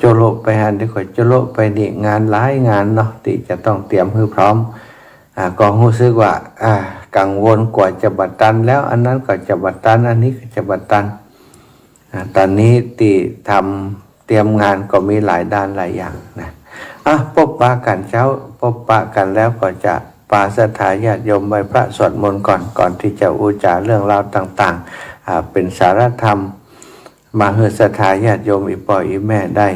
โจโลไปหันที่ข่อยโจโลไปนี่งานหลายงานเนาะที่จะต้องเตรียมให้พร้อมก็รู้สึกว่ากังวลกว่าจะบัดตันแล้วอันนั้นก็จะบัดตันอันนี้ก็จะบัดตันตอนนี้ที่ทำเตรียมงานก็มีหลายด้านหลายอย่างนะพบปะกันเช้าพบปะกันแล้วก็จะปาสถาญาติโยมไหว้พระสวดมนต์ก่อนที่จะอุจาเรื่องราวต่างๆเป็นสารธรรมมาเฮือสถาญาติโยมอีป่ออีแม่ได้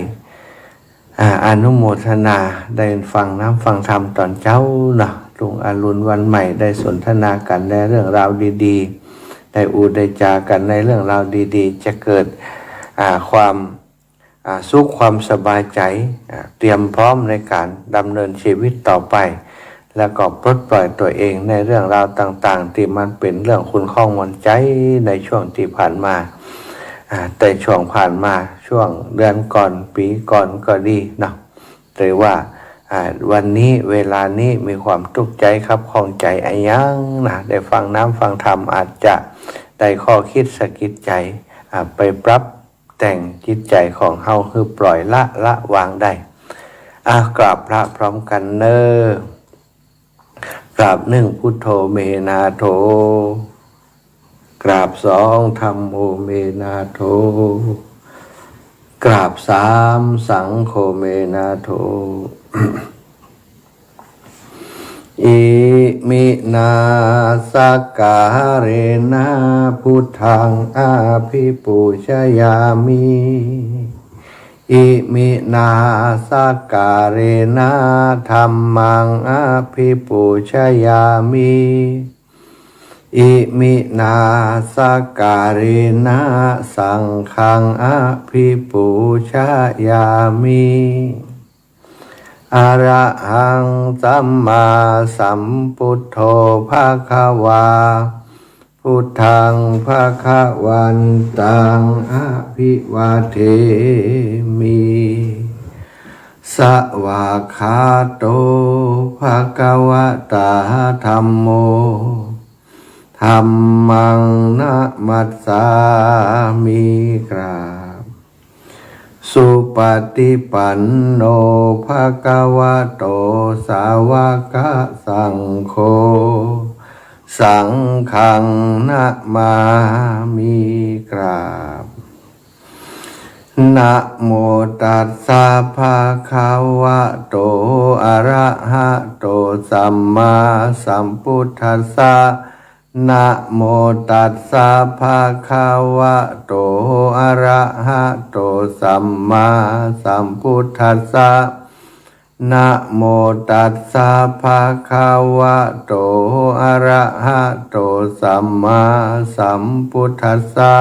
อนุโมทนาได้ฟังน้ำฟังธรรมตอนเช้านะลุงอรุณวันใหม่ได้สนทนากันในเรื่องราวดีๆได้ได้จากันในเรื่องราวดีๆจะเกิดความสุขความสบายใจเตรียมพร้อมในการดำเนินชีวิตต่อไปแล้วก็ปลดปล่อยตัวเองในเรื่องราวต่างๆที่มันเป็นเรื่องคุณข้องมนใจในช่วงที่ผ่านมาแต่ช่วงผ่านมาช่วงเดือนก่อนปีก่อนก็ดีเนาะหรือว่าวันนี้เวลานี้มีความทุกข์ใจครับข้องใจอะไรยังนะได้ฟังน้ำฟังธรรมอาจจะได้ข้อคิดสะกิดใจไปปรับแต่งจิตใจของเฮาคือปล่อยละวางได้กราบพระพร้อมกันเนอกราบหนึ่งพุทโธเมนาโถกราบสองธัมโมเมนาโถกราบสามสังโฆเมนาโถ อิมินาสการเรนะพุทธังอาภิปูชยามิอิมินาสการเรนะธัมมังอาภิปูชยามิอิมินาสการเรนะสังฆังอาภิปูชยามิอะระหังสัมมาสัมพุทโธภะคะวาพุทธังภะคะวันตังอะภิวาเทมิสวากขาโตภะคะวะตาธัมโมธัมมังนะมัสสามิกราบสุปฏิปันโนภะคะวะโตสาวกสังโฆสังฆังนะมามิกราบนะโมตัสสะภะคะวะโตอะระหะโตสัมมาสัมพุทธัสสะนะโมตัสสะภะคะวะโตอะระหะโตสัมมาสัมพุทธัสสะนะโมตัสสะภะคะวะโตอะระหะโตสัมมาสัมพุทธัสสะ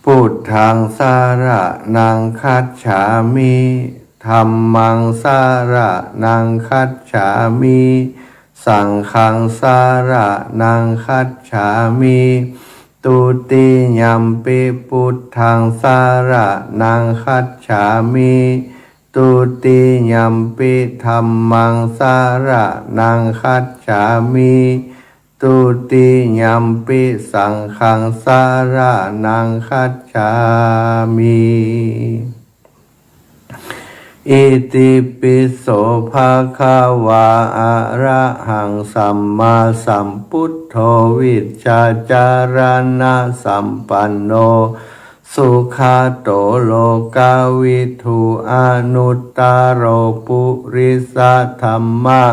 พุทธังสารนังคัจฉามิธัมมังสารนังคัจฉามิสังฆังสารนังคัจฉามิตุติยัมปิพุทธังสารนังคัจฉามิตุติยัมปิธัมมังสารนังคัจฉามิตุติยัมปิสังฆังสารนังคัจฉามิอิติปิโสภะคะวะอะระหังสัมมาสัมพุทโธวิชชาจารณะสัมปันโนสุขาโตโลกาวิทูอนุตตโรปุริสธัมมะ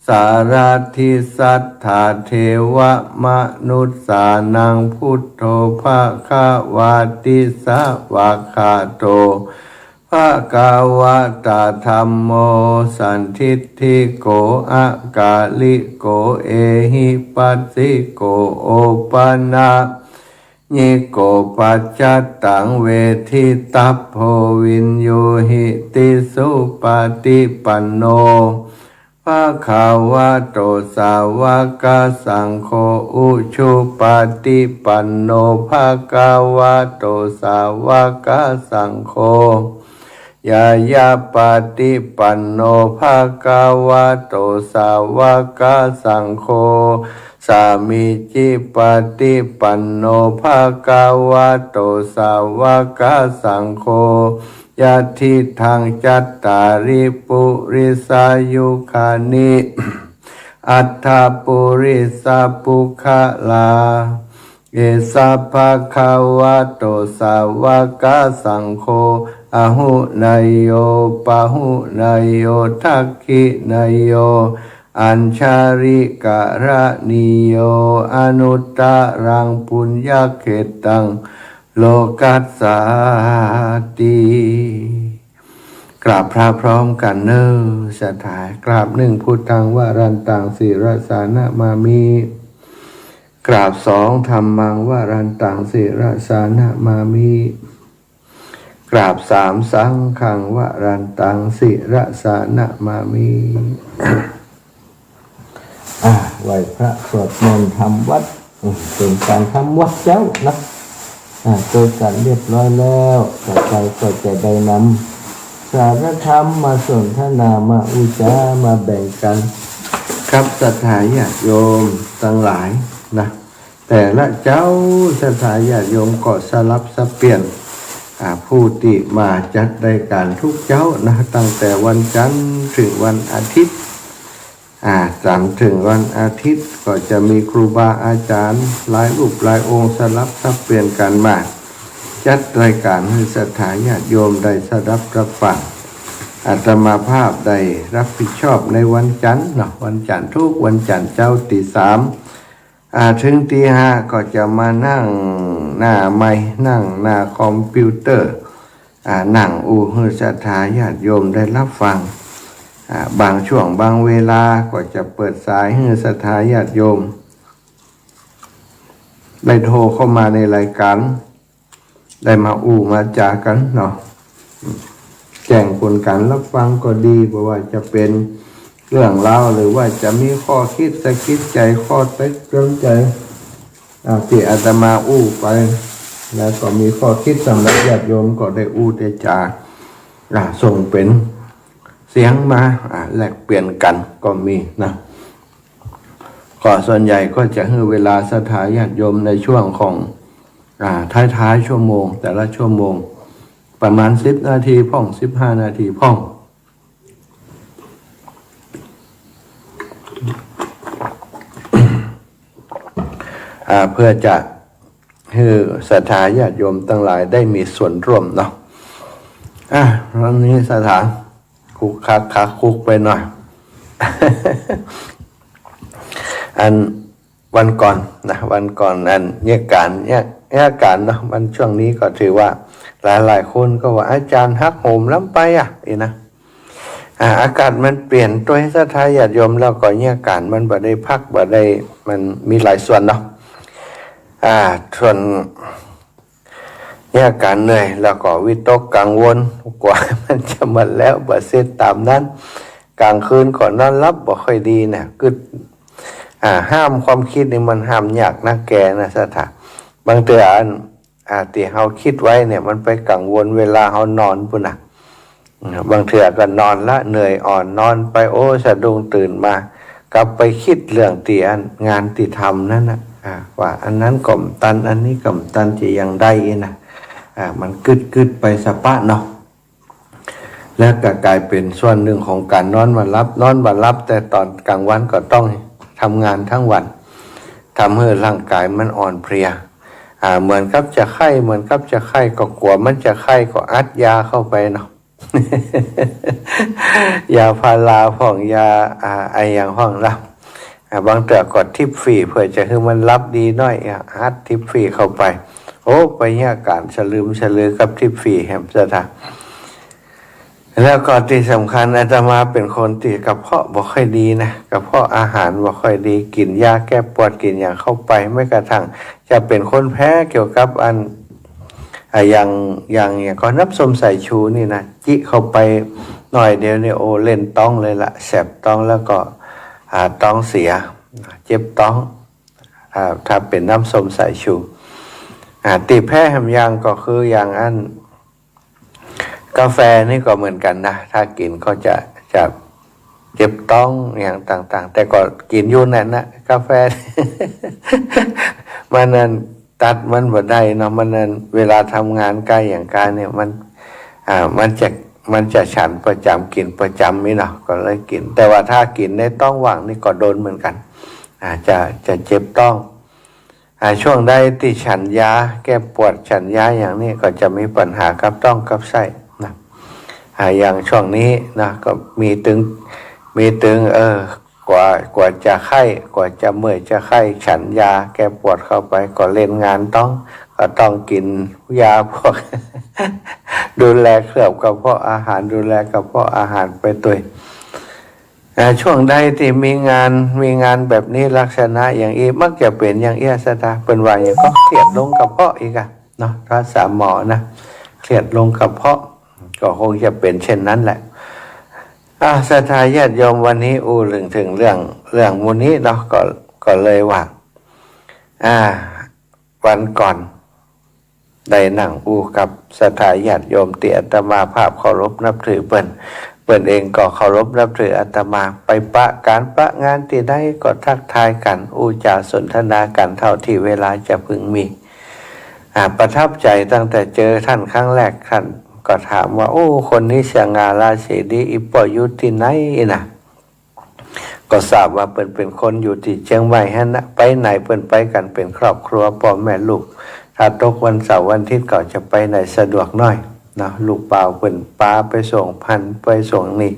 สารทิสัทธาเทวมนุสสานังพุทโธภะคะวะติสวะคาโตภะคะวะตาธัมโมสันทิฏฐิโกอากาลิโกเอหิปัสสิโกโอปนะญิโกปัจจตังเวทิตัพโพวินโยหิติสุปฏิปันโนภะคะวะโตสาวกสังโฆอุชุปฏิปันโนภะคะวะโตสาวกสังโฆยายาปฏิปันโนภะคะวะโตสาวกสังโฆสามิจิปฏิปันโนภะคะวะโตสาวกสังโฆ ยะทิทางจัตตาริปุริสายุคานิ อัฏฐปุริสปุคลาเอสะภะคะวะโตสาวกสังโฆอหุนายโยปะหุนายโยทักขินายโยอัญชาริกะระนิโยอนุตตรังปุญญเขตังโลกัสสาติกราบพระพร้อมกันเนอสถายกราบหนึ่งพุทธังวรันตังศิรสานะมามิกราบสองธรรมังวรันตังศิรสานะมามิกราบสามสังฆังวรันตังศิรสานะมามิไหวพระสวดมนต์ทำวัดเป็นการทำวัดเจ้านะเกิดการเรียบร้อยแล้วต่อไปก็จะได้นำสารธรรมมาสนทนามาอุจามาแบ่งกันครับศรัทธาญาติโยมทั้งหลายนะแต่ละเจ้าศรัทธาญาติโยมก็สลับสับเปลี่ยนผู้ที่มาจัดรายการทุกเจ้านะตั้งแต่วันจันทร์ถึงวันอาทิตย์จันทร์ถึงวันอาทิตย์ก็จะมีครูบาอาจารย์หลายรูปหลายองค์สลับสับเปลี่ยนกันมาจัดรายการให้ศรัทธาญาติโยมได้สดับรับฟังอาตมาภาพได้รับผิดชอบในวันจันทร์เนาะวันจันทร์ทุกวันจันทร์เจ้าตี 3ถึงตี 5ก็จะมานั่งหน้าไม้นั่งหน้าคอมพิวเตอร์นั่งให้ศรัทธาญาติโยมได้รับฟังบางช่วงบางเวลาก็จะเปิดสายให้ศรัทธาญาติโยมได้โทรเข้ามาในรายการได้มามาจากันเนาะแจ้งผลการรับฟังก็ดีเพราะว่าจะเป็นเรื่องเล่าหรือว่าจะมีข้อคิดสะกิดใจข้อเตือนใจที่อาตมาไปแล้วก็มีข้อคิดสำหรับญาติโยมก็ได้ได้จาส่งเป็นเสียงมาแลกเปลี่ยนกันก็มีนะก็ส่วนใหญ่ก็จะให้เวลาศรัทธาญาติโยมในช่วงของท้ายชั่วโมงแต่ละชั่วโมงประมาณ10 นาทีพ่อง15 นาทีพ่องเพื่อจะให้ศรัทธาญาติโยมทั้งหลายได้มีส่วนร่วมเนาะวันนี้สถานคุกคักคุกไปหน่อย อันวันก่อนนะวันก่อนอันเนี่ยการเนาะมันช่วงนี้ก็ถือว่าหลายคนก็ว่าอาจารย์ฮักโหมล้ำไปนะอากาศมันเปลี่ยนตัวให้ศรัทธาญาติโยมแล้วก็เนี่ยการมันบ่ได้พักบ่ได้มันมีหลายส่วนเนาะส่วนเนี่ยการเหนื่อยแล้วก็วิตกกังวลกว่ามันจะหมดแล้วบ่เสร็จตามนั้นกลางคืนก่อนนอนรับบ่ค่อยดีนะคือห้ามความคิดนี่มันห้ามยากนะแกนะสถาบางเตือนที่เฮาคิดไว้เนี่ยมันไปกังวลเวลาเฮานอนพุ่นน่ะบางเทื่อก็นอนละเหนื่อยอ่อนนอนไปสะดุ้งตื่นมากลับไปคิดเรื่องที่งานที่ทำนั่นนะว่าอันนั้นก่อมตันอันนี้ก่อมตันจะยังได้นะมันกึดไปสะปะเนาะแล้วก็กลายเป็นส่วนหนึ่งของการนอนวันรับแต่ตอนกลางวันก็ต้องทำงานทั้งวันทำให้ร่างกายมันอ่อนเพลียเหมือนกับจะไข้ก็กลัวมันจะไข้ก็อัดยาเข้าไปเนาะ ยาพาราห้องยาอย่างห้องรับบางเตือกดทิปฟรีเพื่อจะให้มันรับดีน้อยอัดทิปฟรีเข้าไปไปเนี่ยการฉลือกับทิปฟรีแฮมสถานแล้วก็ที่สำคัญอาตมาเป็นคนที่กระเพาะบ่ค่อยดีนะกระเพาะอาหารบ่ค่อยดีกินยาแก้ปวดกินอย่างเข้าไปไม่กระทั่งจะเป็นคนแพ้เกี่ยวกับอย่างก็น้ำส้มสายชูนี่นะจิเข้าไปหน่อยเดียวเนี่ยเล่นต้องเลยละแสบต้องแล้วก็ต้องเสียเจ็บต้องถ้าเป็นน้ำส้มสายชูตีแพ้แหมยังก็คืออย่างกาแฟนี่ก็เหมือนกันนะถ้ากินก็จะเจ็บต้องอย่างต่างๆแต่ก็กินอยู่นั่นนะกาแฟ มันนั้นตัดมันบ่ได้เนาะมันนั้นเวลาทำงานใกล้อย่างการเนี่ยมัน มันจะฉันประจำกินประจำนี่เนาะก็เลยกินแต่ว่าถ้ากินในต้องว่างนี่ก็โดนเหมือนกันจะเจ็บต้องช่วงใดที่ฉันยาแก้ปวดฉันยาอย่างนี้ก็จะมีปัญหากับต้องกับไส้นะอย่างช่วงนี้นะก็มีตึงกว่าจะไข้กว่าจะเมื่อยจะไข้ฉันยาแก้ปวดเข้าไปก็เล่นงานก็ต้องกินยาพวก ดูแลเคลือบกระเพาะอาหารดูแลกระเพาะอาหารไปตัวช่วงใดที่มีงานแบบนี้ลักษณะอย่างนี้มักจะเป็นอย่างเอี้ยสตาเป็นว่าอย่างก็เครียดลงกระเพาะอีกเนาะภาษาหมอนะเครียดลงกระเพาะก็คงจะเป็นเช่นนั้นแหละศรัทธาญาติโยมวันนี้ถึงเรื่องมูลนี้เนาะก็เลยว่าวันก่อนได้นั่งกับศรัทธาญาติโยมที่อาตมาภาพเคารพนับถือเปิ้นเองก็เคารพนับถืออาตมาไปปะงานที่ได้ก็ทักทายกันจาสนทนากันเท่าที่เวลาจะพึงมีประทับใจตั้งแต่เจอท่านครั้งแรกท่านก็ถามว่าคนนี้สง่าราศีดีอิปอยู่ที่ไหนนะก็ทราบว่าเป็นคนอยู่ที่เชียงใหม่ฮะนะไปไหนเปิ้นไปกันเป็นครอบครัวพ่อแม่ลูกถ้าตกวันเสาร์วันอาทิตย์ก็จะไปไหนสะดวกหน่อยนะลูกเปล่าเปิ้นปาไปส่งพันไปส่งนี่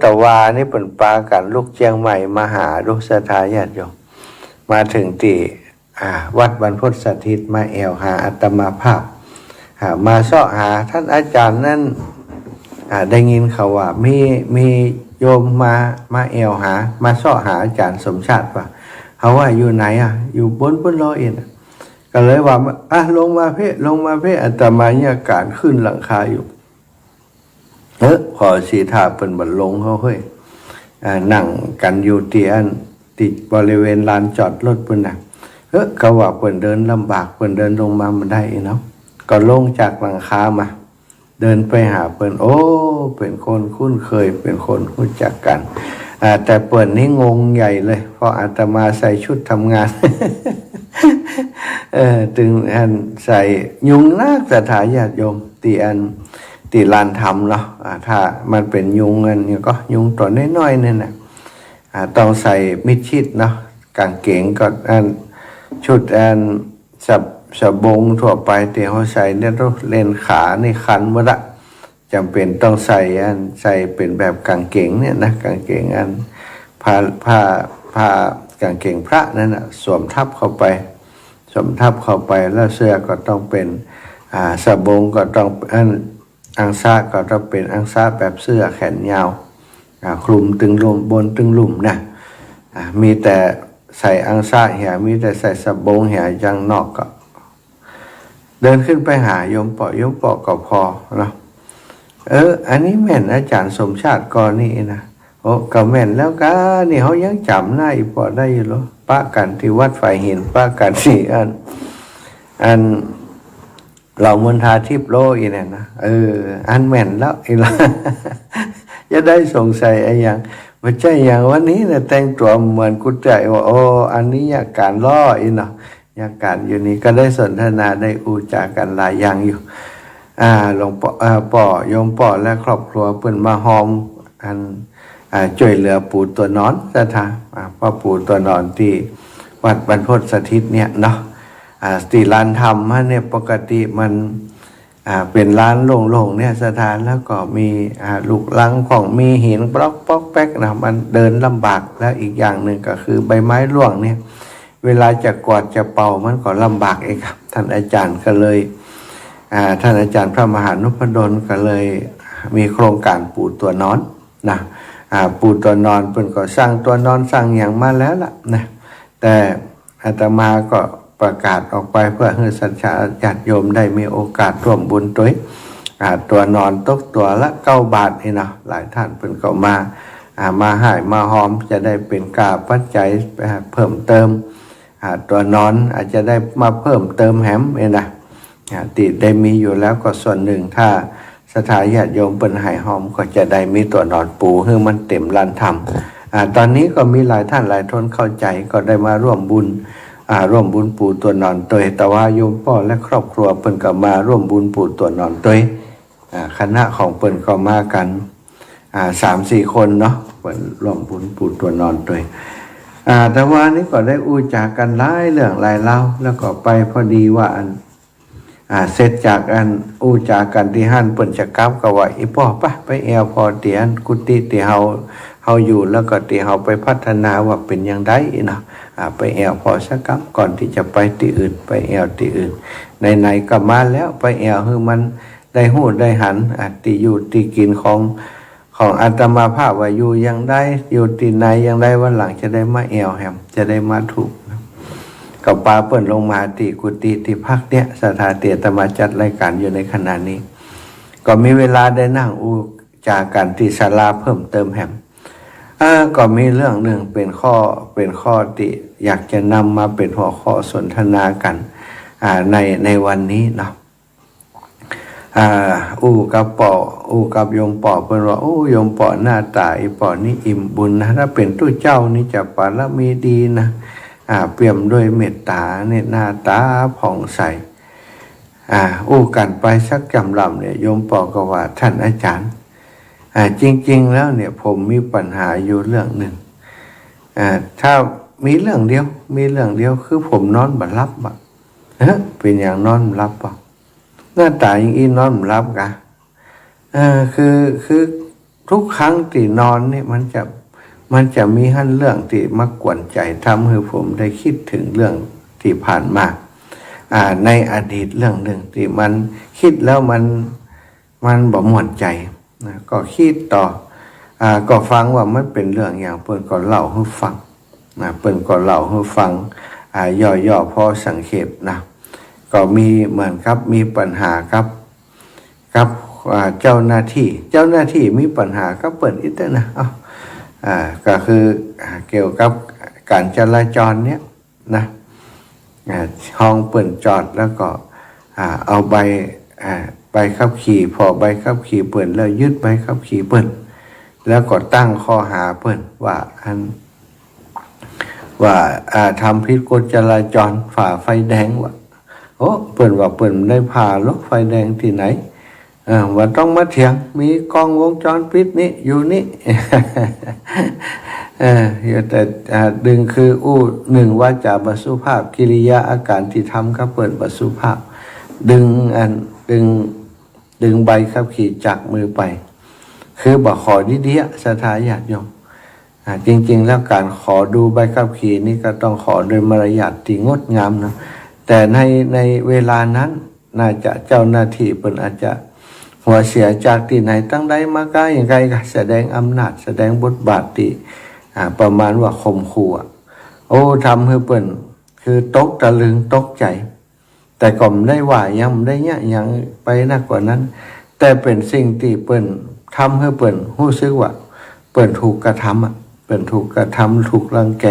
แต่ว่านี่เปิ้นปากันลูกเชียงใหม่มาหาลูกศรัทธาญาติโยมมาถึงที่วัดบรรพตสถิตมาแอวหาอาตมาภาพมาเสาะหาท่านอาจารย์นั้นได้ยินเขาว่ามีโยมมาแอวหามาเสาะหาอาจารย์สมชาติว่าเขาว่าอยู่ไหนอยู่บนร้อยเอ็ดก็เลยว่าลงมาเพ่อาตมาเนี่ยการขึ้นหลังคาอยู่พอสีทาเป็นบันลงเขาเฮ้ยนั่งกันอยู่ที่ติดบริเวณลานจอดรถเพิ่นเขาว่าเพิ่นเดินลำบากเพิ่นเดินลงมาไม่ได้เนาะก็ลงจากหลังคามาเดินไปหาเพิ่นเป็นคนคุ้นเคยเป็นคนรู้จักกันแต่เปิ้นนี่งงใหญ่เลยเพราะอาตมาใส่ชุดทำงาน ถึงใส่ยุงนักศรัทธาญาติโยมตีลานทำเนาะถ้ามันเป็นยุงเนี่ยก็ยุงตัวน้อยๆเนี่ยนะต้องใส่มิดชิดเนาะกางเกงก็ชุดสบงทั่วไปที่เขาใส่เนี่ยต้องเล่นขานี่คันหมดละจำเป็นต้องใส่เป็นแบบกางเกงเนี่ยนะกางเกงผ้ากางเกงพระนั่นนะสวมทับเข้าไปแล้วเสื้อก็ต้องเป็นสบงก็ต้องอังซาก็ต้องเป็นอังซาแบบเสื้อแขนยาวคลุมตึงลมบนตึงลุ่มนะมีแต่ใส่อังซาเหี่ยมีแต่ใส่สบงเหี่ยยังนอกก็เดินขึ้นไปหาโยมปอก็พอเนาะอันนี้แม่นอาจารย์สมชาติก่อนนี่นะก็แม่นแล้วก็นี่เขายังจำหน้าอีปอได้อยู่หรอป้ากันที่วัดฝ่ายหินป้ากันที่อันเรามณฑาทิพย์โลอีเนี่ยนะอันแม่นแล้วอีละ จะได้สงสัยไอ้อย่างไม่ใช่อย่างวันนี้เนี่ยแต่งตัวเหมือนกุฏิว่าอันนี้อยากการล่ออีเนาะอยากการอยู่นี่ก็ได้สนทนาได้จากันหลายอย่างอยู่หลวงป่อโยมป่อและครอบครัวเพิ่นมาหอมช่วยเหลือปู่ตัวนอนศรัทธาพ่อปู่ตัวนอนที่วัดบรรพตสถิตเนี่ยเนาะที่ลานธรรมเนี่ยปกติมันเป็นร้านโล่งๆเนี่ยสถานแล้วก็มีลูกลังของมีหินบล็อกป๊อกแป๊กนะมันเดินลำบากแล้วอีกอย่างหนึ่งก็คือใบไม้ร่วงเนี่ยเวลาจะกวาดจะเป่ามันก็ลำบากเองครับท่านอาจารย์ก็เลยท่านอาจารย์พระมหานพดลก็เลยมีโครงการปู่ตัวนอนนะปู่ตัวนอนเพิ่นก็สร้างตัวนอนสร้างอย่างมาแล้วล่ะนะแต่อาตมาก็ประกาศออกไปเพื่อให้สัญชาติญาติโยมได้มีโอกาสร่วมบุญตัวนอนตกตัวละ9 บาทนี่นะหลายท่านเพิ่นก็มาให้มาหอมจะได้เป็นกาปัจจัยเพิ่มเติมตัวนอนอาจจะได้มาเพิ่มเติมแหมนี่นะติได้มีอยู่แล้วก็ส่วนหนึ่งถ้าศรัทธาญาติโยมเป็นหายหอมก็จะได้มีตัวนอนปูให้มันเต็มลานธรรมตอนนี้ก็มีหลายท่านหลายทนเข้าใจก็ได้มาร่วมบุญปู่ตัวนอนตัวแต่ว่าโยมพ่อและครอบครัวเพิ่นก็มาร่วมบุญปู่ตัวนอนตัว คณะของเปิ่นก็มากัน3-4 คนเนาะเปิ่นร่วมบุญปูตัวนอนด้วยแต่ว่านี้ก็ได้อู้จากันหลายเรื่องหลายเล่าแล้วก็ไปพอดีว่าเสร็จจากอู้จากันที่หั่นเปิ่นจะกลับก็ว่าอีพ่อไปแอวพอเตียนกุฏิที่เฮาอยู่แล้วก็ที่เฮาไปพัฒนาว่าเป็นอย่างไดเนาะไปแอวพอสักกลับก่อนที่จะไปที่อื่นไปแอวที่อื่นไหนๆก็มาแล้วไปแอวคือมันได้หู้ได้หันที่อยู่ที่กินของอาตมาภาพว่าอยู่ยังได้อยู่ที่ไหนยังได้วันหลังจะได้มาแอวแฮมจะได้มาถูกกับปาเปิ่นลงมาที่กุฏิที่พักเนี่ยสถานเตียตมาจัดรายการอยู่ในขณะนี้ก็มีเวลาได้นั่งอู้จากันที่ศาลาเพิ่มเติมแฮมก็มีเรื่องหนึ่งเป็นข้อที่อยากจะนำมาเป็นหัวข้อสนทนากันในวันนี้เนาะอู้กับโยมปอเพิ่นว่าโอ้โยมปอหน้าตาอีปอนี่อิ่มบุญนะถ้าเป็นตู้เจ้านี่จะปารมีดีนะเปี่ยมด้วยเมตตาเนี่ยหน้าตาผ่องใสอู้กันไปสักจำลำเนี่ยโยมปอก็ว่าท่านอาจารย์จริงๆแล้วเนี่ยผมมีปัญหาอยู่เรื่องหนึ่งถ้ามีเรื่องเดียวคือผมนอนบ่หลับเป็นอย่างนอนบ่หลับป่ะหน้าตาอย่างอีนอนบ่หลับกะคือทุกครั้งที่นอนเนี่ยมันจะมีหั่นเรื่องที่มากวนใจทำให้ผมได้คิดถึงเรื่องที่ผ่านมาในอดีตเรื่องหนึ่งที่มันคิดแล้วมันบ่ม่วนใจก็คิดต่อก็ฟังว่ามันเป็นเรื่องอย่างเปิ้นก็เล่าให้ฟังเปิ้นก็เล่าให้ฟังย่อๆพอสังเขปนะก็มีเหมือนครับมีปัญหาครับเจ้าหน้าที่มีปัญหาก็เปิ้นอีกนะก็คือเกี่ยวกับการจราจรเนี่ยนะห้องเปิ้นจอดแล้วก็เอาใบขับขี่พอใบขับขี่เปิ้นแล้วยึดใบขับขี่เปิ้นแล้วก็ตั้งข้อหาเปิ้นว่าทำผิดกฎจราจรฝ่าไฟแดงว่าเปิ้นว่าเปิ้นได้ผ่ารถไฟแดงที่ไหนว่าต้องมาเถียงมีกล้องวงจรปิดนี่อยู่นี่แต่ดึงคือหนึ่งว่าจะบสุภาพกิริยาอาการที่ทำก็เปิ้นบสุภาพดึงใบขับขี่จากมือไปคือบอกขอดีๆสถาญาติโยมจริงๆแล้วการขอดูใบขับขี่นี่ก็ต้องขอโดยมารยาทที่งดงามนะแต่ในเวลานั้นน่าจะเจ้าหน้าที่เปิ้นอาจจะหัวเสียจากที่ไหนตั้งใดมาก้าอย่างไรก็แสดงอำนาจแสดงบทบาทที่ประมาณว่าข่มขู่ทำให้เปิ้นคือตกตะลึงตกใจแต่ก็ไม่ได้ว่ายังได้เนี่ยยังไปนักกว่านั้นแต่เป็นสิ่งที่เปิ้นทำให้เปิ้นรู้สึกว่าเปิ้นถูกกระทำเปิ้นถูกกระทำถูกรังแก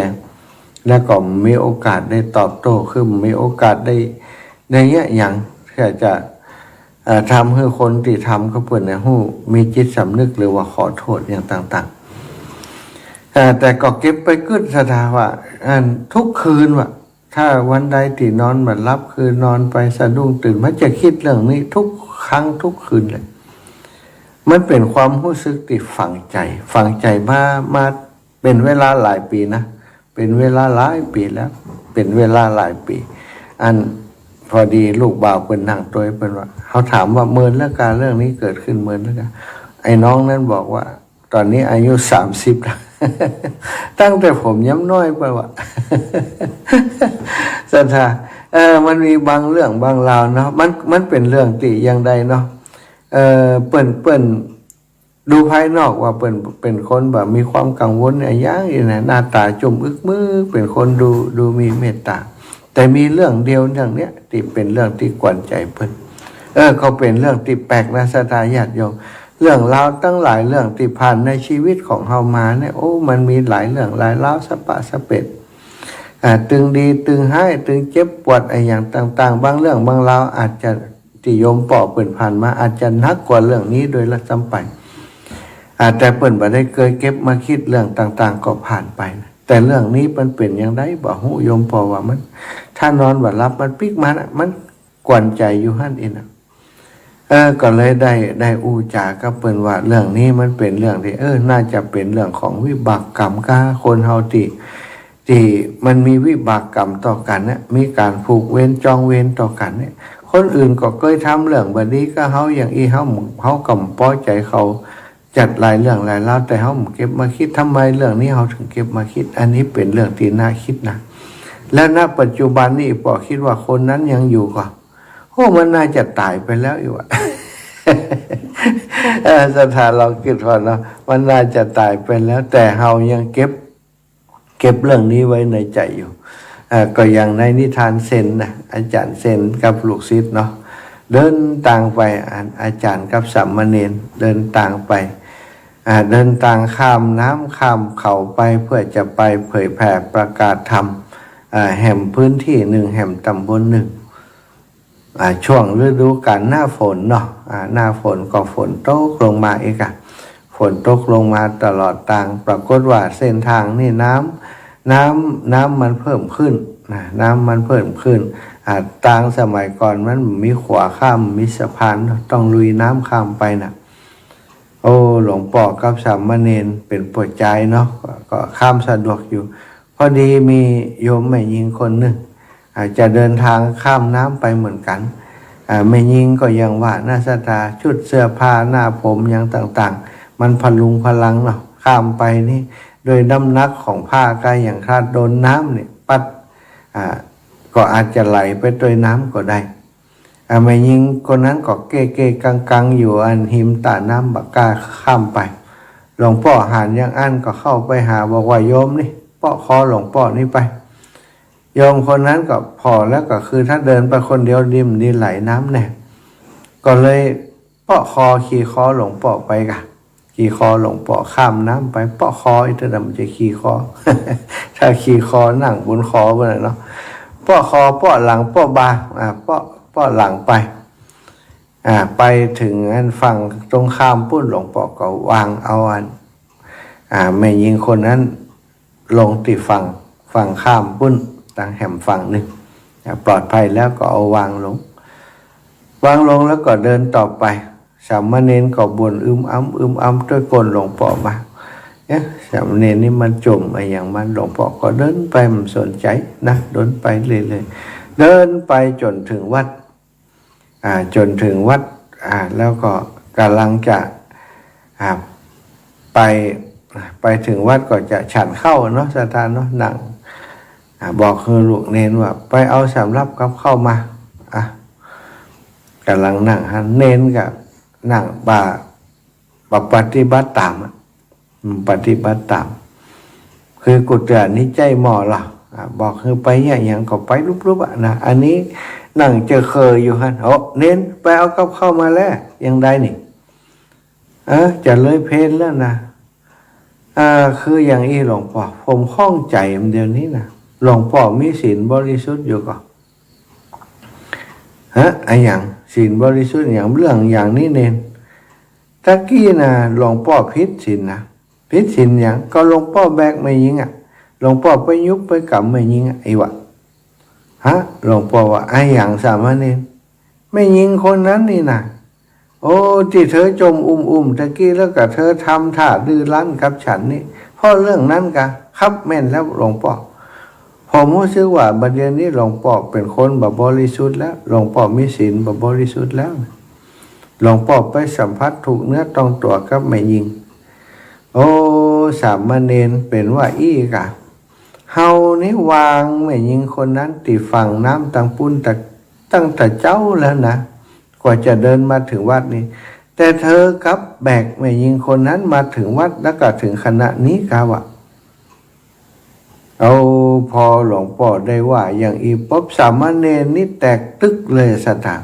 แล้วก็มีโอกาสได้ตอบโต้คือมีโอกาสได้เนี่ยอย่างที่จะทำให้คนที่ทำเขาเปิ้นเนี่ยมีจิตสำนึกหรือว่าขอโทษอย่างต่างๆแต่ก็เก็บไปกึศสถาว่าทุกคืนว่าถ้าวันใดที่นอนไม่หลับคือนอนไปสะดุ้งตื่นมันจะคิดเรื่องนี้ทุกครั้งทุกคืนเลยมันเป็นความรู้สึกที่ฝังใจมาเป็นเวลาหลายปีนะเป็นเวลาหลายปีแล้วเป็นเวลาหลายปีพอดีลูกบ่าวเปิ้นนั่งตัวเปิ้นว่าเขาถามว่าเมินแล้วการเรื่องนี้เกิดขึ้นเมินแล้วกันไอ้น้องนั้นบอกว่าตอนนี้อายุ30แล้วตั้งแต่ผมย้ำน้อยไปว่าศรัทธามันมีบางเรื่องบางราวเนาะมันเป็นเรื่องที่อย่างใดเนาะเปิ้นดูภายนอกว่าเปิ้นเป็นคนแบบมีความกังวลอะไรอย่างนี้นะหน้าตาจมอึกมือเป็นคนดูมีเมตตาแต่มีเรื่องเดียวอย่างเนี้ยที่เป็นเรื่องที่กวนใจเพิ่นเขาเป็นเรื่องที่แปลกนะศรัทธาญาติโยมเรื่องราวตั้งหลายเรื่องที่ผ่านในชีวิตของเฮามาเนี่ยมันมีหลายเรื่องหลายราวสะปะสะเป็ดตึงดีตึงให้ตึงเจ็บปวดอะไรอย่างต่างๆบางเรื่องบางราวอาจจะที่โยมปอเปิ้นผ่านมาอาจจะหนักกว่าเรื่องนี้โดยละจำไปแต่เปิ้นบ่ได้เคยเก็บมาคิดเรื่องต่างๆก็ผ่านไปนะแต่เรื่องนี้มันเป็นอย่างไรบ่ฮู้โยมปอว่ามันถ้านอนบ่หลับมันปิกมันกวนใจอยู่หั่นเอง ก็เลยได้อูจากับเปิ้นว่าเรื่องนี้มันเป็นเรื่องที่น่าจะเป็นเรื่องของวิบากกรรมกะคนเฮาที่มันมีวิบากกรรมต่อกันเนี่ยมีการผูกเวรจองเวรต่อกันเนี่ยคนอื่นก็เคยทำเรื่องแบบนี้ก็เฮาอย่างอีเฮากำป้อใจเขาจัดหลายเรื่องหลายราวแต่เฮาเก็บมาคิดทำไมเรื่องนี้เฮาถึงเก็บมาคิดอันนี้เป็นเรื่องที่น่าคิดนะแล้วณปัจจุบันนี้ปอคิดว่าคนนั้นยังอยู่ก็มันน่าจะตายไปแล้วอยู่อ่ะ สถานเราคิดว่าเนาะมันน่าจะตายไปแล้วแต่เฮายังเก็บเรื่องนี้ไว้ในใจอยู่ก็อย่างในนิทานเซนนะอาจารย์เซนกับลูกศิษย์เนาะเดินต่างไปอาจารย์กับสามเณรเดินต่างไปเดินต่างข้ามน้ำข้ามเขาไปเพื่อจะไปเผยแผ่ประกาศธรรมแห่งพื้นที่หนึ่งแห่งตำบลหนึ่งช่วงฤดูกาลหน้าฝนเนาะหน้าฝนก็ฝนตกลงมาอีกฝนตกลงมาตลอดทางปรากฏว่าเส้นทางนี่น้ำมันเพิ่มขึ้นน้ำมันเพิ่มขึ้นทางสมัยก่อนมันมีขวาข้ามมีสะพานต้องลุยน้ำข้ามไปนะหลวงพ่อกับสามเณรเป็นปวดใจเนาะก็ข้ามสะดวกอยู่พอดีมีโยมแม่หญิงคนหนึ่งจะเดินทางข้ามน้ำไปเหมือนกันแม่หญิงก็ยังว่าหน้าสตาชุดเสื้อผ้าหน้าผมอย่างต่างๆมันพลุงพลังเนาะข้ามไปนี่โดยน้ำหนักของผ้ากายอย่างคาดโดนน้ำเนี่ยปัดก็อาจจะไหลไปโดยน้ำก็ได้แม่หญิงคนนั้นก็เก้กังอยู่อันหิมตาน้ำบักกาข้ามไปหลวงพ่อหานยังอันก็เข้าไปหาบอกว่าโยมนี่ป้อคอหลวงพ่อนี่ไปโยมคนนั้นก็พอแล้วก็คือถ้าเดินไปคนเดียวดิมดีไหลน้ำแน่ก็เลยป้อคอขี่คอหลวงพ่อไปกะขี่คอหลวงพ่อข้ามน้ำไปป้อคออีกแต่มันจะขี่คอ ถ้าขี่คอนั่งบนคอไปเลยเนาะป้อคอป้อหลังป้อบาป้อหลังไปไปถึงอันฝั่งตรงข้ามปุ้นหลวงพ่อก็วางเอาแม่หญิงคนนั้นลงติฝั่งข้ามปุ้นต่างแห่มฝั่งหนึ่งปลอดภัยแล้วก็เอาวางลงแล้วก็เดินต่อไปสามเณรก็บ่นอึมอ้ำด้วยกลหลวงพ่อมาสามเณรนี่มันจมอย่างมันหลวงพ่อก็เดินไปมันสนใจนะเดินไปเลยเดินไปจนถึงวัดแล้วก็กำลังจะไปถึงวัดก็จะฉันเข้าเนาะสถานเนาะนั่งบอกคือลูกเนนว่าไปเอาสำรับกับเข้ามากำลังนั่งเนนกับนั่งปฏิบัติตามปฏิบัติตามคือกุฏานิใจหมอละบอกคือไปอย่างก็ไปรูปๆนะอันนี้นั่งเจอเคยอยู่เน้นไปเอากับเข้ามาแล้วยังได้นี่จะเลยเพลนแล้วนะคืออย่างอีหลวงพ่อผมข้องใจเดี๋ยวนี้นะหลวงพ่อมีศีลบริสุทธิ์อยู่ก่อนอย่างศีลบริสุทธิ์อย่างเรื่องอย่างนี้เน้นตะกี้นะหลวงพ่อพิษศีลนะพิษศีลอย่างก็หลวงพ่อแบกไม่ยิงหลวงพ่อไปยุบไปกำไม่ยิงไอ้วะหลวงพ่อว่าไอ้อย่างสามเณรไม่ยิงคนนั้นนี่นะที่เธอจมตะกี้แล้วก็เธอทำท่าดื้อรั้นกับฉันนี่เพราะเรื่องนั้นกะครับแม่นแล้วหลวงพ่อผมรู้สึกว่าบัดเดี๋ยวนี้หลวงพ่อเป็นคนบริสุทธิ์แล้วหลวงพ่อมีศีลบริสุทธิ์แล้วหลวงพ่อไปสัมผัสถูกเนื้อต้องตัวกับไม่ยิงสามเณรเป็นว่าอี้กะเฮานี่วางไม่ยิงคนนั้นติฝั่งน้ำตังปุ้นตั้งแต่เจ้าแล้วนะกว่าจะเดินมาถึงวัดนี้แต่เธอกับแบกไม่ยิงคนนั้นมาถึงวัดแล้วก็ถึงขณะนี้กะวะพอหลวงพ่อได้ว่าอย่างอีป๊บสามเณรนี่แตกตึกเลยสถาน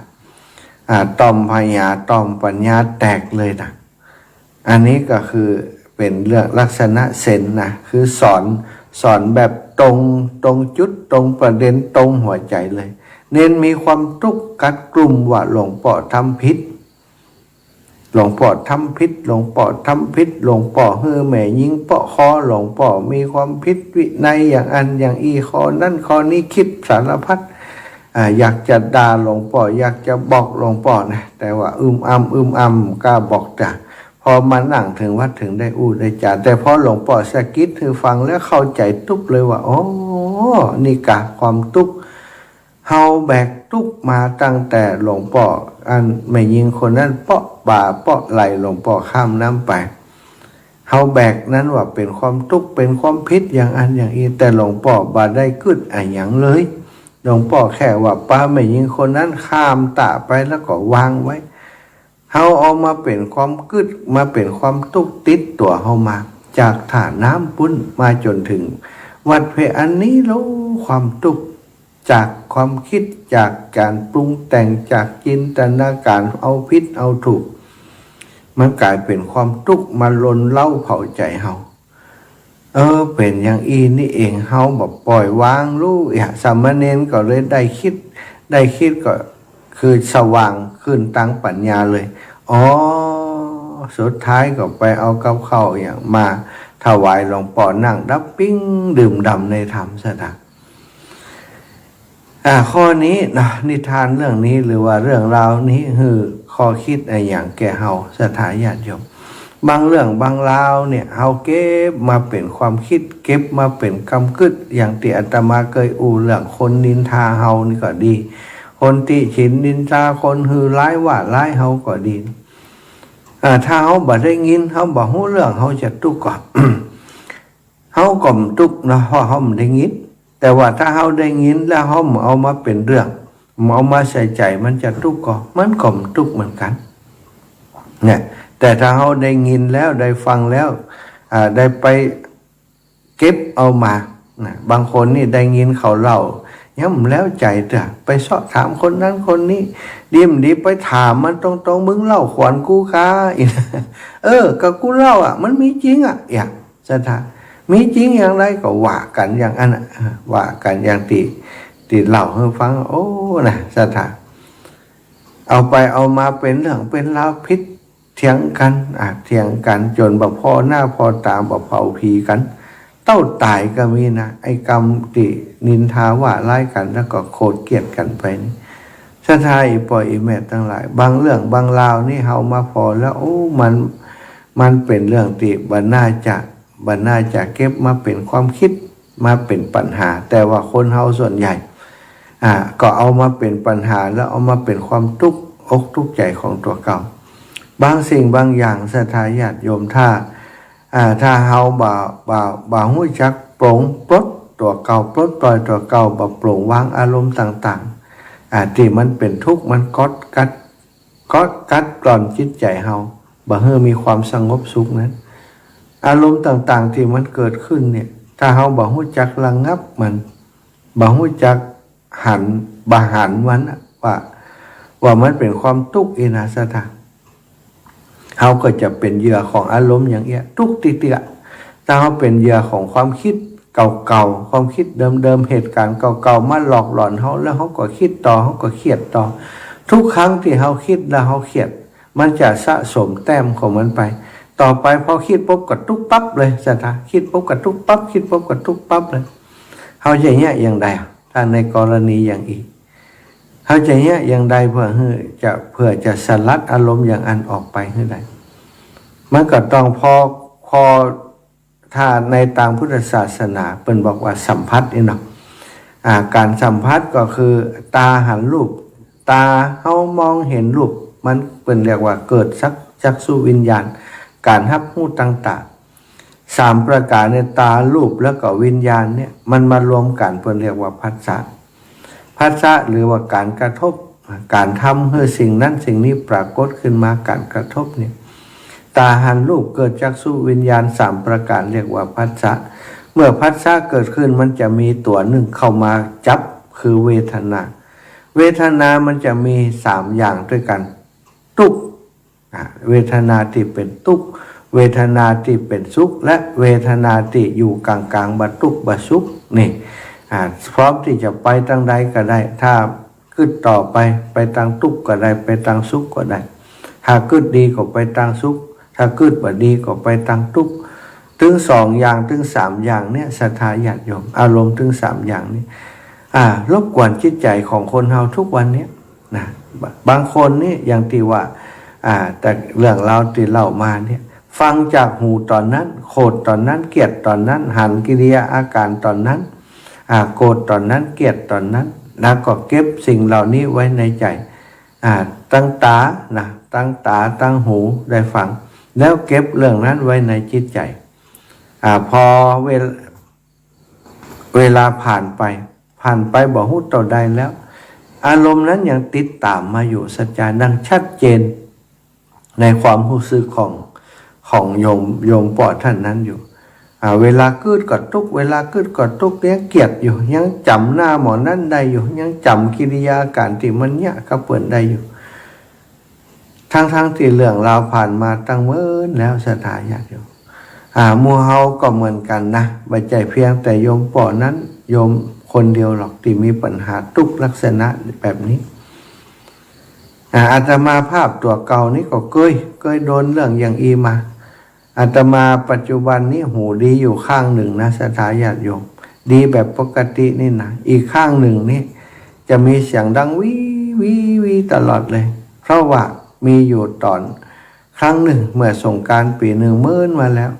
ต่อมพยาต่อมปัญญาแตกเลยนะอันนี้ก็คือเป็นเรื่องลักษณะเซนนะคือสอนแบบตรงจุดตรงประเด็นตรงหัวใจเลยเน้นมีความทุกข์กัดกลุ่มว่าหลวงพ่อทำผิดหลวงพ่อทำผิดหลวงพ่อทำผิดหลวงพ่อเฮือแม่ยิงเปาะคอหลวงพ่อมีความผิดวินัยอย่างอันอย่างอีคอนั่นคอนี้คิดสารพัด อยากจะด่าหลวงพ่ออยากจะบอกหลวงพ่อนะแต่ว่าอ้ำกล้าบอกจ้ะพอมานั่งถึงวัดถึงได้อู้ได้จ่าแต่พอหลวงพ่อสะกิดคือฟังแล้วเข้าใจตุ๊บเลยว่าอ๋อนี่กะความตุ๊กเฮาแบกตุ๊กมาตั้งแต่หลวงพ่ออันไม่ยิงคนนั้นเปาะบ่าเปาะไหลหลวงพ่อข้ามน้ำไปเฮาแบกนั้นว่าเป็นความทุกข์เป็นความพิษอย่างอันอย่างอีแต่หลวงพ่อบาได้กึดอย่างเลยหลวงพ่อแค่ว่าป้าไม่ยิงคนนั้นข้ามตะไปแล้วก็วางไว้เฮาเอามาเป็นความกึดมาเป็นความทุกข์ติดตัวเฮามาจากฐานน้ำปุ้นมาจนถึงวัดเพอันนี้แล้วความทุกข์จากความคิดจากการปรุงแต่งจากจินตนาการเอาพิษเอาถูกมันกลายเป็นความทุกข์มาลนเล่าเผาใจเฮาเป็นอย่างอีนี่เองเฮาแบบปล่อยวางรู้สามเณรก็เลยได้คิดก็คือสว่างขึ้นตั้งปัญญาเลยอ๋อสุดท้ายก็ไปเอากับข้าวอย่างมาถวายหลวงพ่อนั่งดับปิ้งดื่มด่ำในธรรมซะนะข้อนี้นะนิทานเรื่องนี้หรือว่าเรื่องราวนี้คือข้อคิดอย่างแก่เฮาศรัทธาญาติโยมบางเรื่องบางราวเนี่ยเฮาเก็บมาเป็นความคิดเก็บมาเป็นคำกึศอย่างที่อาตมาเคยอู้เรื่องคนนินทาเฮานี่ก็ดีคนติฉินนินทาคนหือร้ายว่าร้ายเฮาก็ดีถ้าเฮาบ่ได้ยินเฮาบ่ฮู้เรื่องเฮาจะทุกข์ก่อน เฮาก็ทุกข์นะเพราะเฮาไม่ได้ยินแต่ว่าถ้าเฮาได้ยินแล้วเฮาเอามาเป็นเรื่องเอามาใส่ใจมันจะทุกข์ก็มันก็ทุกข์เหมือนกันเนี่ยแต่ถ้าเฮาได้ยินแล้วได้ฟังแล้วได้ไปเก็บเอามาบางคนนี่ได้ยินเขาเล่าย่ำแล้วใจเถอะไปสอบถามคนนั้นคนนี้ดีไปถามมันตรงๆมึงเล่าขวัญกูค้าก็กูเล่ามันมีจริงอย่างศรัทธามีจริงอย่างไรก็ว่ากันอย่างนั้นว่ากันอย่างตีเล่าให้ฟังโอ้นะศรัทธาเอาไปเอามาเป็นเรื่องเป็นราวพิษเถียงกันจนแบบพ่อหน้าพ่อตาแบบเผาผีกันเต้าตายก็มีนะไอ้กรรมตินินทาว่าไล่กันแล้วก็โคตรเกลียดกันไปนี่ศรัทธาอีปล่อยอีแม่ทั้งหลายบางเรื่องบางราวนี่เฮามาพอแล้วโอ้มันเป็นเรื่องที่บรรณาจะเก็บมาเป็นความคิดมาเป็นปัญหาแต่ว่าคนเฮาส่วนใหญ่ก็เอามาเป็นปัญหาแล้วเอามาเป็นความทุกข์อกทุกข์ใจของตัวเก่าบางสิ่งบางอย่างศรัทธาญาติโยมถ้าเฮาบ่ฮู้จักปลงปลดตัวเก่าปลดปล่อยตัวเก่าบ่ปลงวางอารมณ์ต่างๆที่มันเป็นทุกข์มันกัดกร่อนจิตใจเฮาบ่ให้มีความสงบสุขนั้นอารมณ์ต่างๆที่มันเกิดขึ้นเนี่ยถ้าเฮาบ่ฮู้จักระงับมันบ่ฮู้จักหันมันว่ามันเป็นความทุกข์อินาสถาเขาก็จะเป็นเหยื่อของอารมณ์อย่างเงี้ยทุกติเตียถ้าเขาเป็นเหยื่อของความคิดเก่าๆความคิดเดิมๆเหตุการณ์เก่าๆมาหลอกหลอนเขาแล้วเขาก็คิดต่อเขาก็เครียดต่อทุกครั้งที่เขาคิดแล้วเขาเครียดมันจะสะสมแต้มของมันไปต่อไปพอคิดปุ๊บก็ทุกปั๊บเลยสถาคิดปุ๊บก็ทุกปั๊บคิดปุ๊บก็ทุกปั๊บเลยเขาจะเงี้ยอย่างใดถ้าในกรณีอย่างอีกเขาจะเงี้ยอย่างใดเพื่อจะสลัดอารมณ์อย่างอันออกไปให้ได้มันก็ต้องพอถ้าในทางพุทธศาสนาเป็นบอกว่าสัมผัสนี่เนาะการสัมผัสก็คือตาหันรูปตาเขามองเห็นรูปมันเป็นเรียกว่าเกิดจักษุวิญญาณการรับรู้ต่างๆ3ประการในตารูปแล้วก็วิญญาณเนี่ยมันมารวมกันเป็นเรียกว่าผัสสะหรือว่าการกระทบการทำให้สิ่งนั้นสิ่งนี้ปรากฏขึ้นมาการกระทบเนี่ยตาหันรูปเกิดจักษุวิญญาณ3ประการเรียกว่าผัสสะเมื่อผัสสะเกิดขึ้นมันจะมีตัวหนึ่งเข้ามาจับคือเวทนามันจะมี3อย่างด้วยกันทุกข์เวทนาที่เป็นทุกข์เวทนาที่เป็นสุขและเวทนาที่อยู่กลางๆบะทุกข์บะสุขนี่พร้อมที่จะไปทางใดก็ได้ถ้าขึ้นต่อไปทางทุกข์ก็ได้ไปทางสุขก็ได้ถ้าขึ้นดีก็ไปทางสุขถ้าขึ้นบ่ดีก็ไปทางทุกข์ถึง2อย่างถึง3อย่างเนี่ยศรัทธาญาติโยมอารมณ์ถึง3อย่างนี้ รบกวนจิตใจของคนเฮาทุกวันนี้นะบางคนนี่อย่างที่ว่าแต่เรื่องราวที่เล่ามาเนี่ยฟังจากหูตอนนั้นโกรธตอนนั้นเกลียดตอนนั้นหันกิริยาอาการตอนนั้นโกรธตอนนั้นเกลียดตอนนั้นแล้วก็เก็บสิ่งเหล่านี้ไว้ในใจตั้งตานะตั้งตาตั้งหูได้ฟังแล้วเก็บเรื่องนั้นไว้ในจิตใจพอเวลาผ่านไปบอกหูต่อใดแล้วอารมณ์นั้นยังติดตามมาอยู่สัจจาดังชัดเจนในความรู้สึกของโยมปอท่านนั้นอยู่เวลาคืดก็ทุกเวลาคืดก็ทุกยังเกียดอยู่ยังจำหน้าหมอนั้นได้อยู่ยังจำกิริยาการที่มันเนี่ยก็เปิดได้อยู่ทั้งที่เรื่องราวผ่านมาตั้งเมื่อแล้วสถานญาติโยมหมู่เฮาก็เหมือนกันนะไม่ใช่เพียงแต่โยมปอนั้นโยมคนเดียวหรอกที่มีปัญหาทุกลักษณะแบบนี้อาตมาภาพตัวเก่านี้ก็เคยโดนเรื่องอย่างอีมาอาตมาปัจจุบันนี้หูดีอยู่ข้างหนึ่งนะสถานญาติโยมดีแบบปกตินี่นะอีกข้างหนึ่งนี่จะมีเสียงดังวิตลอดเลยเพราะว่ามีอยู่ตอนครั้งหนึ่งเมื่อสงกรานต์ปีหนึ่งมื้อมาแล้ว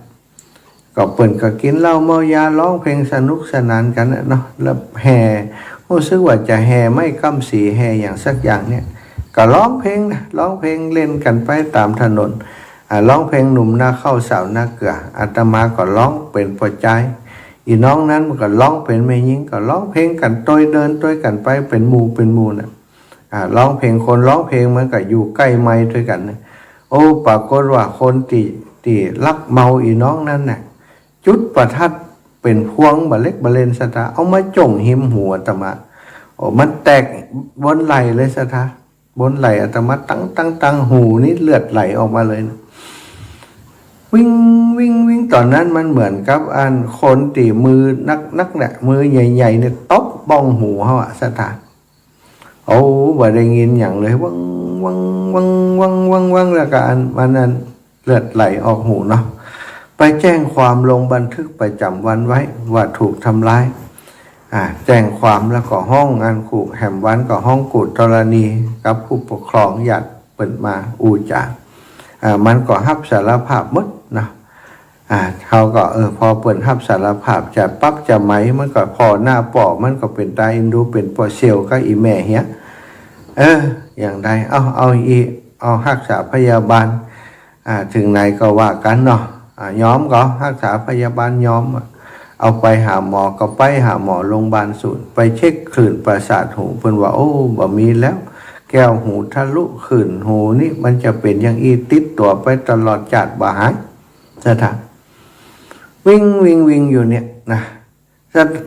ก็เปิ่นก็กินเหล้าเมายาร้องเพลงสนุกสนานกันเนาะแล้วแห่รู้สึกว่าจะแห่ไม่ก้ำสีแห่อย่างสักอย่างเนี่ยก็ร้องเพลงนะร้องเพลงเล่นกันไปตามถนนร้องเพลงหนุ่มหน้าเข้าสาวหน้าเกลืออาตมาก็ร้องเป็นปอใจอีน้องนั้นมันก็ร้องเป็นแม่หญิงก็ร้องเพลงกันต้อยเดินต้อยกันไปเป็นหมู่นะร้องเพลงคนร้องเพลงมันก็อยู่ใกล้ไม้ด้วยกันนะโอ้ปรากฏว่าคนที่ลักเมาอีน้องนั้นน่ะจุดประทัดเป็นพวงบะเล็กบะเลนสตาเอามาจ่งหิมหัวอาตมาโอ้มันแตกบนไหลเลยสตาบนไหลอาตมาตั้งหูนี่เลือดไหลออกมาเลยนะวิ่งตอนนั้นมันเหมือนกับคนตีมือนักเนี่ยมือใหญ่ๆเนี่ยตบบ้องหูเขาสตาโอ้บ่ได้ยินอย่างเลยวังแล้วก็มันนั้นเลือดไหลออกหูเนาะไปแจ้งความลงบันทึกประจำวันไว้ว่าถูกทำร้ายแจ้งความแล้วก็ห้องขู่แหมวันก็ห้องกูดธรณีกับผู้ปกครองญาติเปิดมาอูจามันก็รับสารภาพหมดนะเขาก็พอเปิดรับสารภาพจะปั๊บจะไหมมันก็พอหน้าปอมันก็เป็นตาอินดูเป็นปอเซลก็อีแม่เหี้ยอย่างใดเอารักษาพยาบาลถึงไหนก็ว่ากันเนาะย้อมก็รักษาพยาบาลย้อมเอาไปหาหมอก็ไปหาหมอโรงพยาบาลศูนย์ไปเช็คคลื่นประสาทหูเพิ่นว่าโอ้บ่มีแล้วแก้วหูทะลุขื่นหูนี่มันจะเป็นอย่างอีติดตัวไปตลอดจัดบ่หายสถานวิ่งอยู่เนี่ยนะ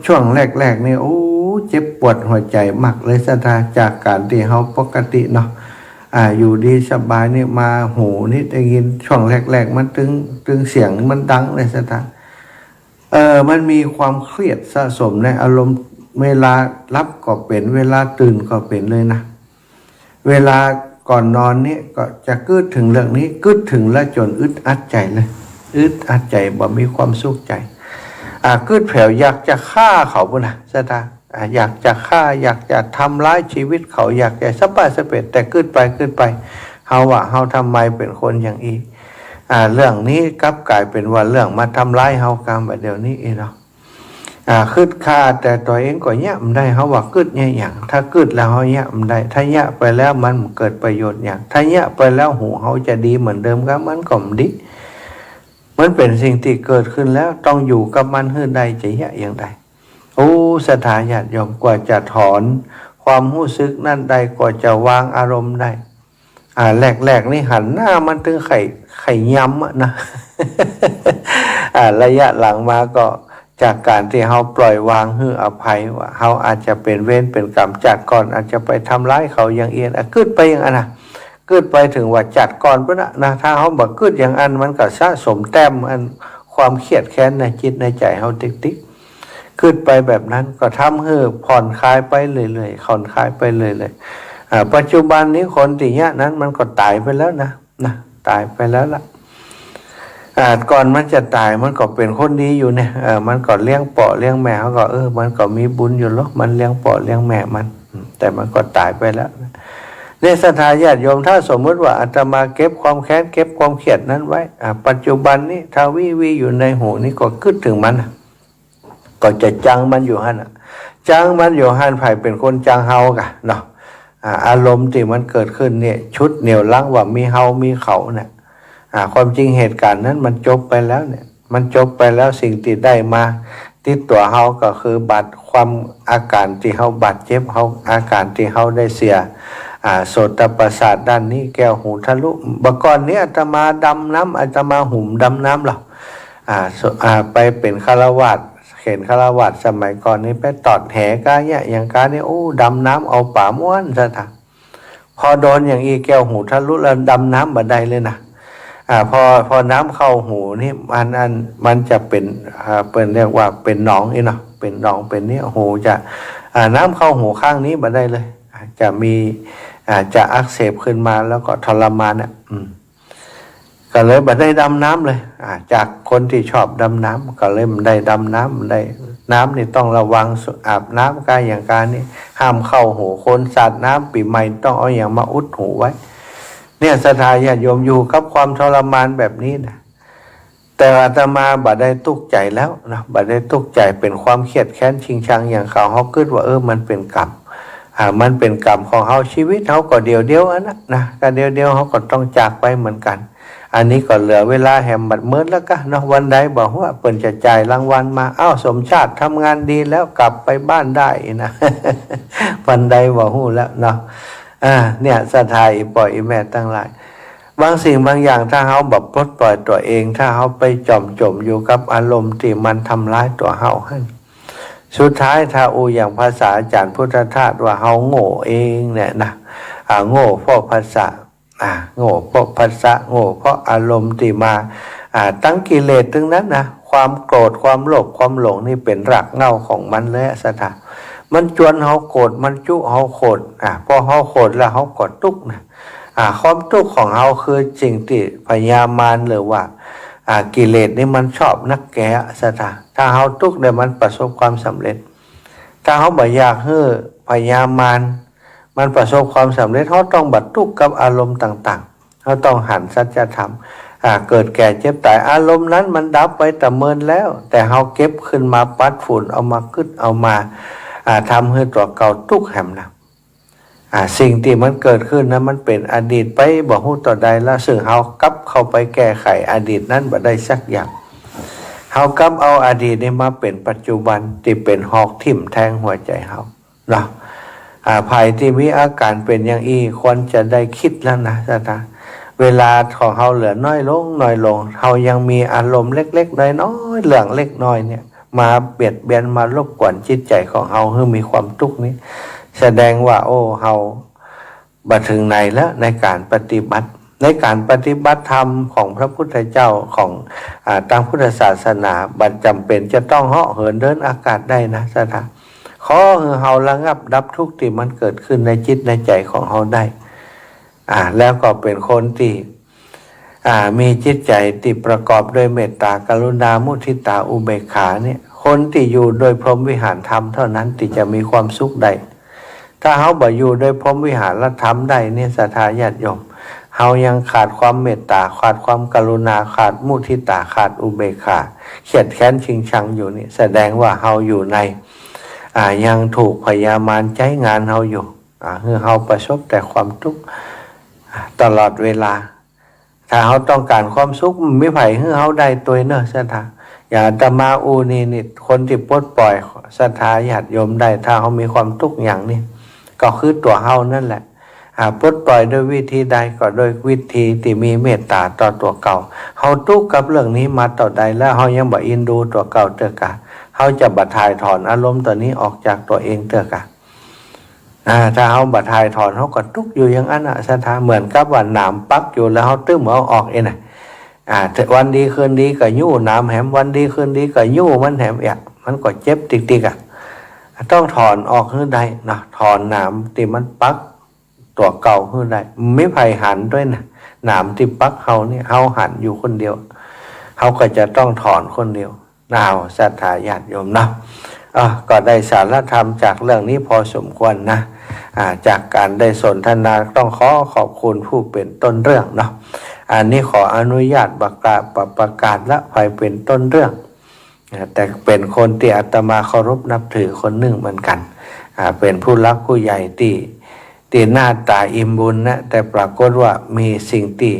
ช่วงแรกเนี่ยโอ้เจ็บปวดหัวใจมากเลยสถานจากการที่เขาปกติเนาะอยู่ดีสบายนี่มาหูนี่ได้ยินช่วงแรกมันตึงเสียงมันดังเลยสถานมันมีความเครียดสะสมในอารมณ์เวลารับก็เป็นเวลาตื่นก็เป็นเลยนะเวลาก่อนนอนนี่ก็จะกึดถึงเรื่องนี้กึดถึงแล้วจนอึดอัดใจเลยอึดอัดใจบ่มีความสุขใจกึดแผ่วอยากจะฆ่าเขาบุญนะสตาอยากจะฆ่าอยากจะทำร้ายชีวิตเขาอยากจะสะบัดสะเปดแต่กึดไปเฮาว่าเฮาทำไมเป็นคนอย่างอีเรื่องนี้กลับกลายเป็นว่าเรื่องมาทำร้ายเฮากรรมแบบเดี๋ยวนี้เนาะคืดฆ่าแต่ตัวเองก็แยะมันได้เขาว่าคืดเนี่ยอย่างถ้าคืดแล้วเขาแยะมันได้ถ้าแยะไปแล้วมันเกิดประโยชน์อย่างถ้าแยะไปแล้วหูเขาจะดีเหมือนเดิมก็มันก็ไม่ดีมันเป็นสิ่งที่เกิดขึ้นแล้วต้องอยู่กับมันให้ได้จะแยะอย่างไรโอ้สถานญาติโยมกว่าจะถอนความรู้สึกนั่นได้กว่าจะวางอารมณ์ได้แรกนี่หันหน้ามันถึงไข่ย้ำนะ ระยะหลังมาก็จากการที่เขาปล่อยวางให้อภัยว่าเขาอาจจะเป็นเวรเป็นกรรมจัดก่อนอาจจะไปทำร้ายเขาอย่างเอียนกึดไปอย่างนั้นนะกึดไปถึงว่าจัดก่อนปะนะถ้าเขาบอกกึดอย่างอันมันก็สะสมแต้มอันความเครียดแค้นในจิตในใจเขาติ๊กกึดไปแบบนั้นก็ทำให้ผ่อนคลายไปเรื่อยๆผ่อนคลายไปเรื่อยๆปัจจุบันนี้คนที่เนี้ยนั้นมันก็ตายไปแล้วนะตายไปแล้วล่ะ ก่อนมันจะตายมันก็เป็นคนดีอยู่เนี่ยมันก็เลี้ยงป่อเลี้ยงแม่เขาก็มันก็มีบุญอยู่หรอกมันเลี้ยงป่อเลี้ยงแม่มันแต่มันก็ตายไปแล้วเนี่ยศรัทธาญาติโยมถ้าสมมติว่าอาตมาเก็บความแค้นเก็บความเขียดนั้นไว้ปัจจุบันนี้ถ้าวิอยู่ในหูนี่ก็คิดถึงมันก็จะจังมันอยู่หันจังมันอยู่หันไผ่เป็นคนจังเฮากะเนาะอารมณ์ที่มันเกิดขึ้นเนี่ยชุดเหนี่ยวลังว่ามีเฮามีเขาเนี่ยความจริงเหตุการณ์นั้นมันจบไปแล้วเนี่ยมันจบไปแล้วสิ่งที่ได้มาติดตัวเฮาก็คือบาดความอาการที่เฮาบาดเจ็บเฮาอาการที่เฮาได้เสียโสตประสาทด้านนี้แก้วหูทะลุเมื่อก่อนนี้อาตมาดำน้ำอาตมาหุ่มดำน้ำหรอไปเป็นฆราวาสเข็นฆราวาสสมัยก่อนนี้ไปตอดแหกาเนี่ยอย่างกาเนี่ยดำน้ำเอาป่าม้วนซะท่ะพอโดนอย่างอีแก้วหูทะลุแล้วดำน้ำบัดใดเลยนะพอน้ำเข้าหูนี่มันจะเป็นเรียกว่าเป็นหนองนี่เนาะเป็นหนองเป็นนี่หูจะน้ำเข้าหูข้างนี้บัดใดเลยจะมีจะอักเสบขึ้นมาแล้วก็ทรมานก็เลยบัดได้ดำน้ำเลยจากคนที่ชอบดำน้ำก็เลยมันได้ดำน้ำได้น้ำนี่ต้องระวังอาบน้ำกายอย่างการนี้ห้ามเข้าหูคนสาดน้ำปีใหม่ต้องเอาอย่างมาอุดหูไว้เนี่ยศรัทธาญาติโยมอยู่กับความทรมานแบบนี้นะแต่อาตมาบัดได้ตุกใจแล้วนะบัดได้ตุกใจเป็นความเครียดแค้นชิงชังอย่างเขาคิดว่ามันเป็นกรรมมันเป็นกรรมของเขาชีวิตเขาก็เดียวนะก็เดียวเขาก็ต้องจากไปเหมือนกันอันนี้ก็เหลือเวลาแหมบัดเมิดแล้วก็เนาะวันใดบอกว่าเปิ่นจะจ่ายรางวัลมาสมชาติทำงานดีแล้วกลับไปบ้านได้นะ วันใดบอกหู้แล้วเนาะเนี่ยศรัทธาปล่อยแม่ตั้งหลายบางสิ่งบางอย่างถ้าเขาแบบปลดปล่อยตัวเองถ้าเขาไปจมอยู่กับอารมณ์ที่มันทำร้ายตัวเขาให้สุดท้ายถ้าอย่างภาษาอาจารย์พุทธทาสว่าเขาโง่เองเนี่ยนะโง่เพราะภาษาโง่เพราะภาษาโง่เพราะอารมณ์ที่มาตั้งกิเลสถึงนั้นนะความโกรธความโลภความหลงนี่เป็นรากเหง้าของมันเลยศรัทธามันจวนเขาโกรธมันจุเขาโกรธพอเขาโกรธแล้วเขาก็ทุกข์นะความทุกข์ของเขาคือสิ่งที่พยามารหรือว่ากิเลสนี่มันชอบนักแก่ศรัทธาถ้าเขาทุกข์เนี่ยมันประสบความสำเร็จถ้าเขาบ่อยากให้พยามารมันประสบความสำเร็จเขาต้องบัดทุกข์กับอารมณ์ต่างๆเขาต้องหันสัจธรรมเกิดแก่เจ็บตายอารมณ์นั้นมันดับไปแต่เมินแล้วแต่เขาเก็บขึ้นมาปัดฝุ่นเอามาคึดเอามาทำให้ตัวเก่าทุกข์แหมนะสิ่งที่มันเกิดขึ้นนะมันเป็นอดีตไปบอกหูต่อใดแล้วซึ่งเขากลับเข้าไปแก้ไขอดีตนั้นบ่ได้สักอย่างเขากลับเอาอดีตนี้มาเป็นปัจจุบันที่เป็นหอกทิ่มแทงหัวใจเขาเนาะภัยที่มีอาการเป็นอย่างอีควรจะได้คิดแล้วนะท่านเวลาของเขาเหลือน้อยลงเขายังมีอารมณ์เล็กๆน้อยๆเรื่องเล็กน้อยเนี่ยมาเบียดเบียนมารบกวนจิตใจของเขาให้มีความทุกข์นี้แสดงว่าเขาบัดถึงไหนแล้วในการปฏิบัติธรรมของพระพุทธเจ้าของทางพุทธศาสนาบัดจำเป็นจะต้องเหาะเหินเดินอากาศได้นะท่านขอให้เขาระงับดับทุกข์ที่มันเกิดขึ้นในจิตในใจของเขาได้แล้วก็เป็นคนที่มีจิตใจที่ประกอบด้วยเมตตากรุณามุทิตาอุเบกขาเนี่ยคนที่อยู่โดยพรหมวิหารธรรมเท่านั้นที่จะมีความสุขได้ถ้าเขาบ่อยู่โดยพรหมวิหารธรรมได้เนี่ยศรัทธาญาติโยมเขายังขาดความเมตตาขาดความกรุณาขาดมุทิตาขาดอุเบกขาเขียดแค้นชิงชังอยู่นี่แสดงว่าเขาอยู่ในยังถูกพยามารใช้งานเขาอยู่คือเขาประสบแต่ความทุกข์ตลอดเวลาถ้าเขาต้องการความสุขไม่ไผ่คือเขาได้ตัวเนอะศรัทธาอย่างอาตมานี่คนที่ปลดปล่อยศรัทธาญาติโยมได้ถ้าเขามีความทุกข์อย่างนี้ก็คือตัวเขานั่นแหละปลดปล่อยด้วยวิธีใดก็โดยวิธีที่มีเมตตาต่อตัวเก่าเขาทุกข์กับเรื่องนี้มาต่อใดแล้วเขายังบ่อินดูตัวเก่าเถอะกะเขาจะบัดถ่ายถอนอารมณ์ตัวนี้ออกจากตัวเองเถอะกะถ้าเขาบัดถ่ายถอนเขาก็ทุกข์อยู่อย่างนั้นศรัทธาเหมือนกับว่าหนามปักอยู่แล้วเขาตื้มเอาออกเองนะวันดีคืนดีก็ยู่น้ำแหมวันดีคืนดีก็ยู่มันแหมมันก็เจ็บติ๊กต้องถอนออกให้ได้นะถอนน้ำที่มันปักตัวเก่าให้ได้ไม่ไผ่หันด้วยนะน้ำที่ปักเขาเนี่ยเขาหันอยู่คนเดียว เขาก็จะต้องถอนคนเดียวน่าวศรัทธาญาติโยมนะก็ได้สารธรรมจากเรื่องนี้พอสมควรนะจากการได้สนทนาต้องขอบคุณผู้เป็นต้นเรื่องเนาะอันนี้ขออนุญาตประกาศละภัยเป็นต้นเรื่องแต่เป็นคนที่อาตมาเคารพนับถือคนหนึ่งเหมือนกันเป็นผู้รักผู้ใหญ่ที่หน้าตาอิ่มบุญนะแต่ปรากฏว่ามีสิ่งที่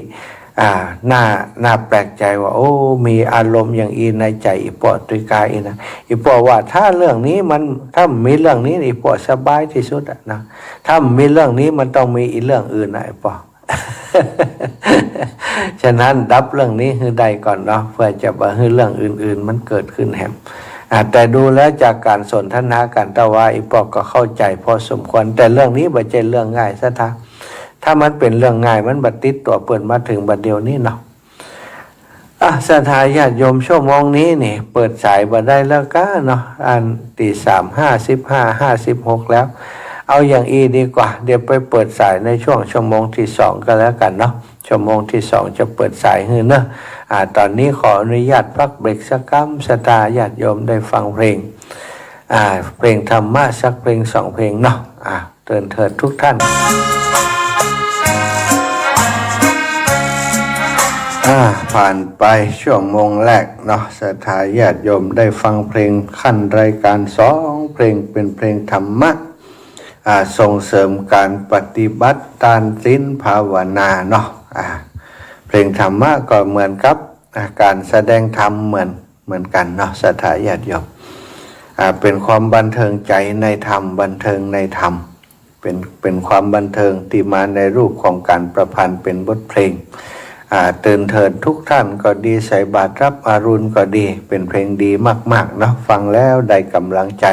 น่าแปลกใจว่าโอ้มีอารมณ์อย่างอีในใจอีปอตุยกายอีนะอีปอว่าถ้าเรื่องนี้มันถ้ามีเรื่องนี้อีปอสบายที่สุดนะถ้ามีเรื่องนี้มันต้องมีอีเรื่องอื่นนะอีปอ ฉะนั้นดับเรื่องนี้ให้ได้ก่อนเนาะเพื่อจะมาให้เรื่องอื่นๆมันเกิดขึ้นแฮมแต่ดูแล้วจากการสนทนากันตะว่าอีปอก็เข้าใจพอสมควรแต่เรื่องนี้ไม่ใช่เรื่องง่ายซะท่าถ้ามันเป็นเรื่องง่ายมันบัดติดตัวเปิดมาถึงบัดเดียวนี้เนาะศรัทธาญาติโยมชั่วโมงนี้นี่เปิดสายบัดได้แล้วก็เนาะอันตี3:55:56แล้วเอาอย่างอีดีกว่าเดี๋ยวไปเปิดสายในช่วงชั่วโมงที่2ก็แล้วกันเนาะชั่วโมงที่2จะเปิดสายให้เนาะตอนนี้ขออนุญาตพักเบรกสักคำศรัทธาญาติโยมได้ฟังเพลงเพลงธรรมะสักเพลง2เพลงเนาะเตือนเถิดทุกท่านผ่านไปชั่วโมงแรกเนาะศรัทธาญาติโยมได้ฟังเพลงขั้นรายการ2เพลงเป็นเพลงธรรมะส่งเสริมการปฏิบัติทานศีลภาวนาเนาะเพลงธรรมะก็เหมือนกับการแสดงธรรมเหมือนกันเนาะศรัทธาญาติโยมเป็นความบันเทิงใจในธรรมบันเทิงในธรรมเป็นความบันเทิงที่มาในรูปของการประพันธ์เป็นบทเพลงตื่นเถิดทุกท่านก็ดีใส่บาตรรับอรุณก็ดีเป็นเพลงดีมากๆเนาะฟังแล้วได้กำลังใจ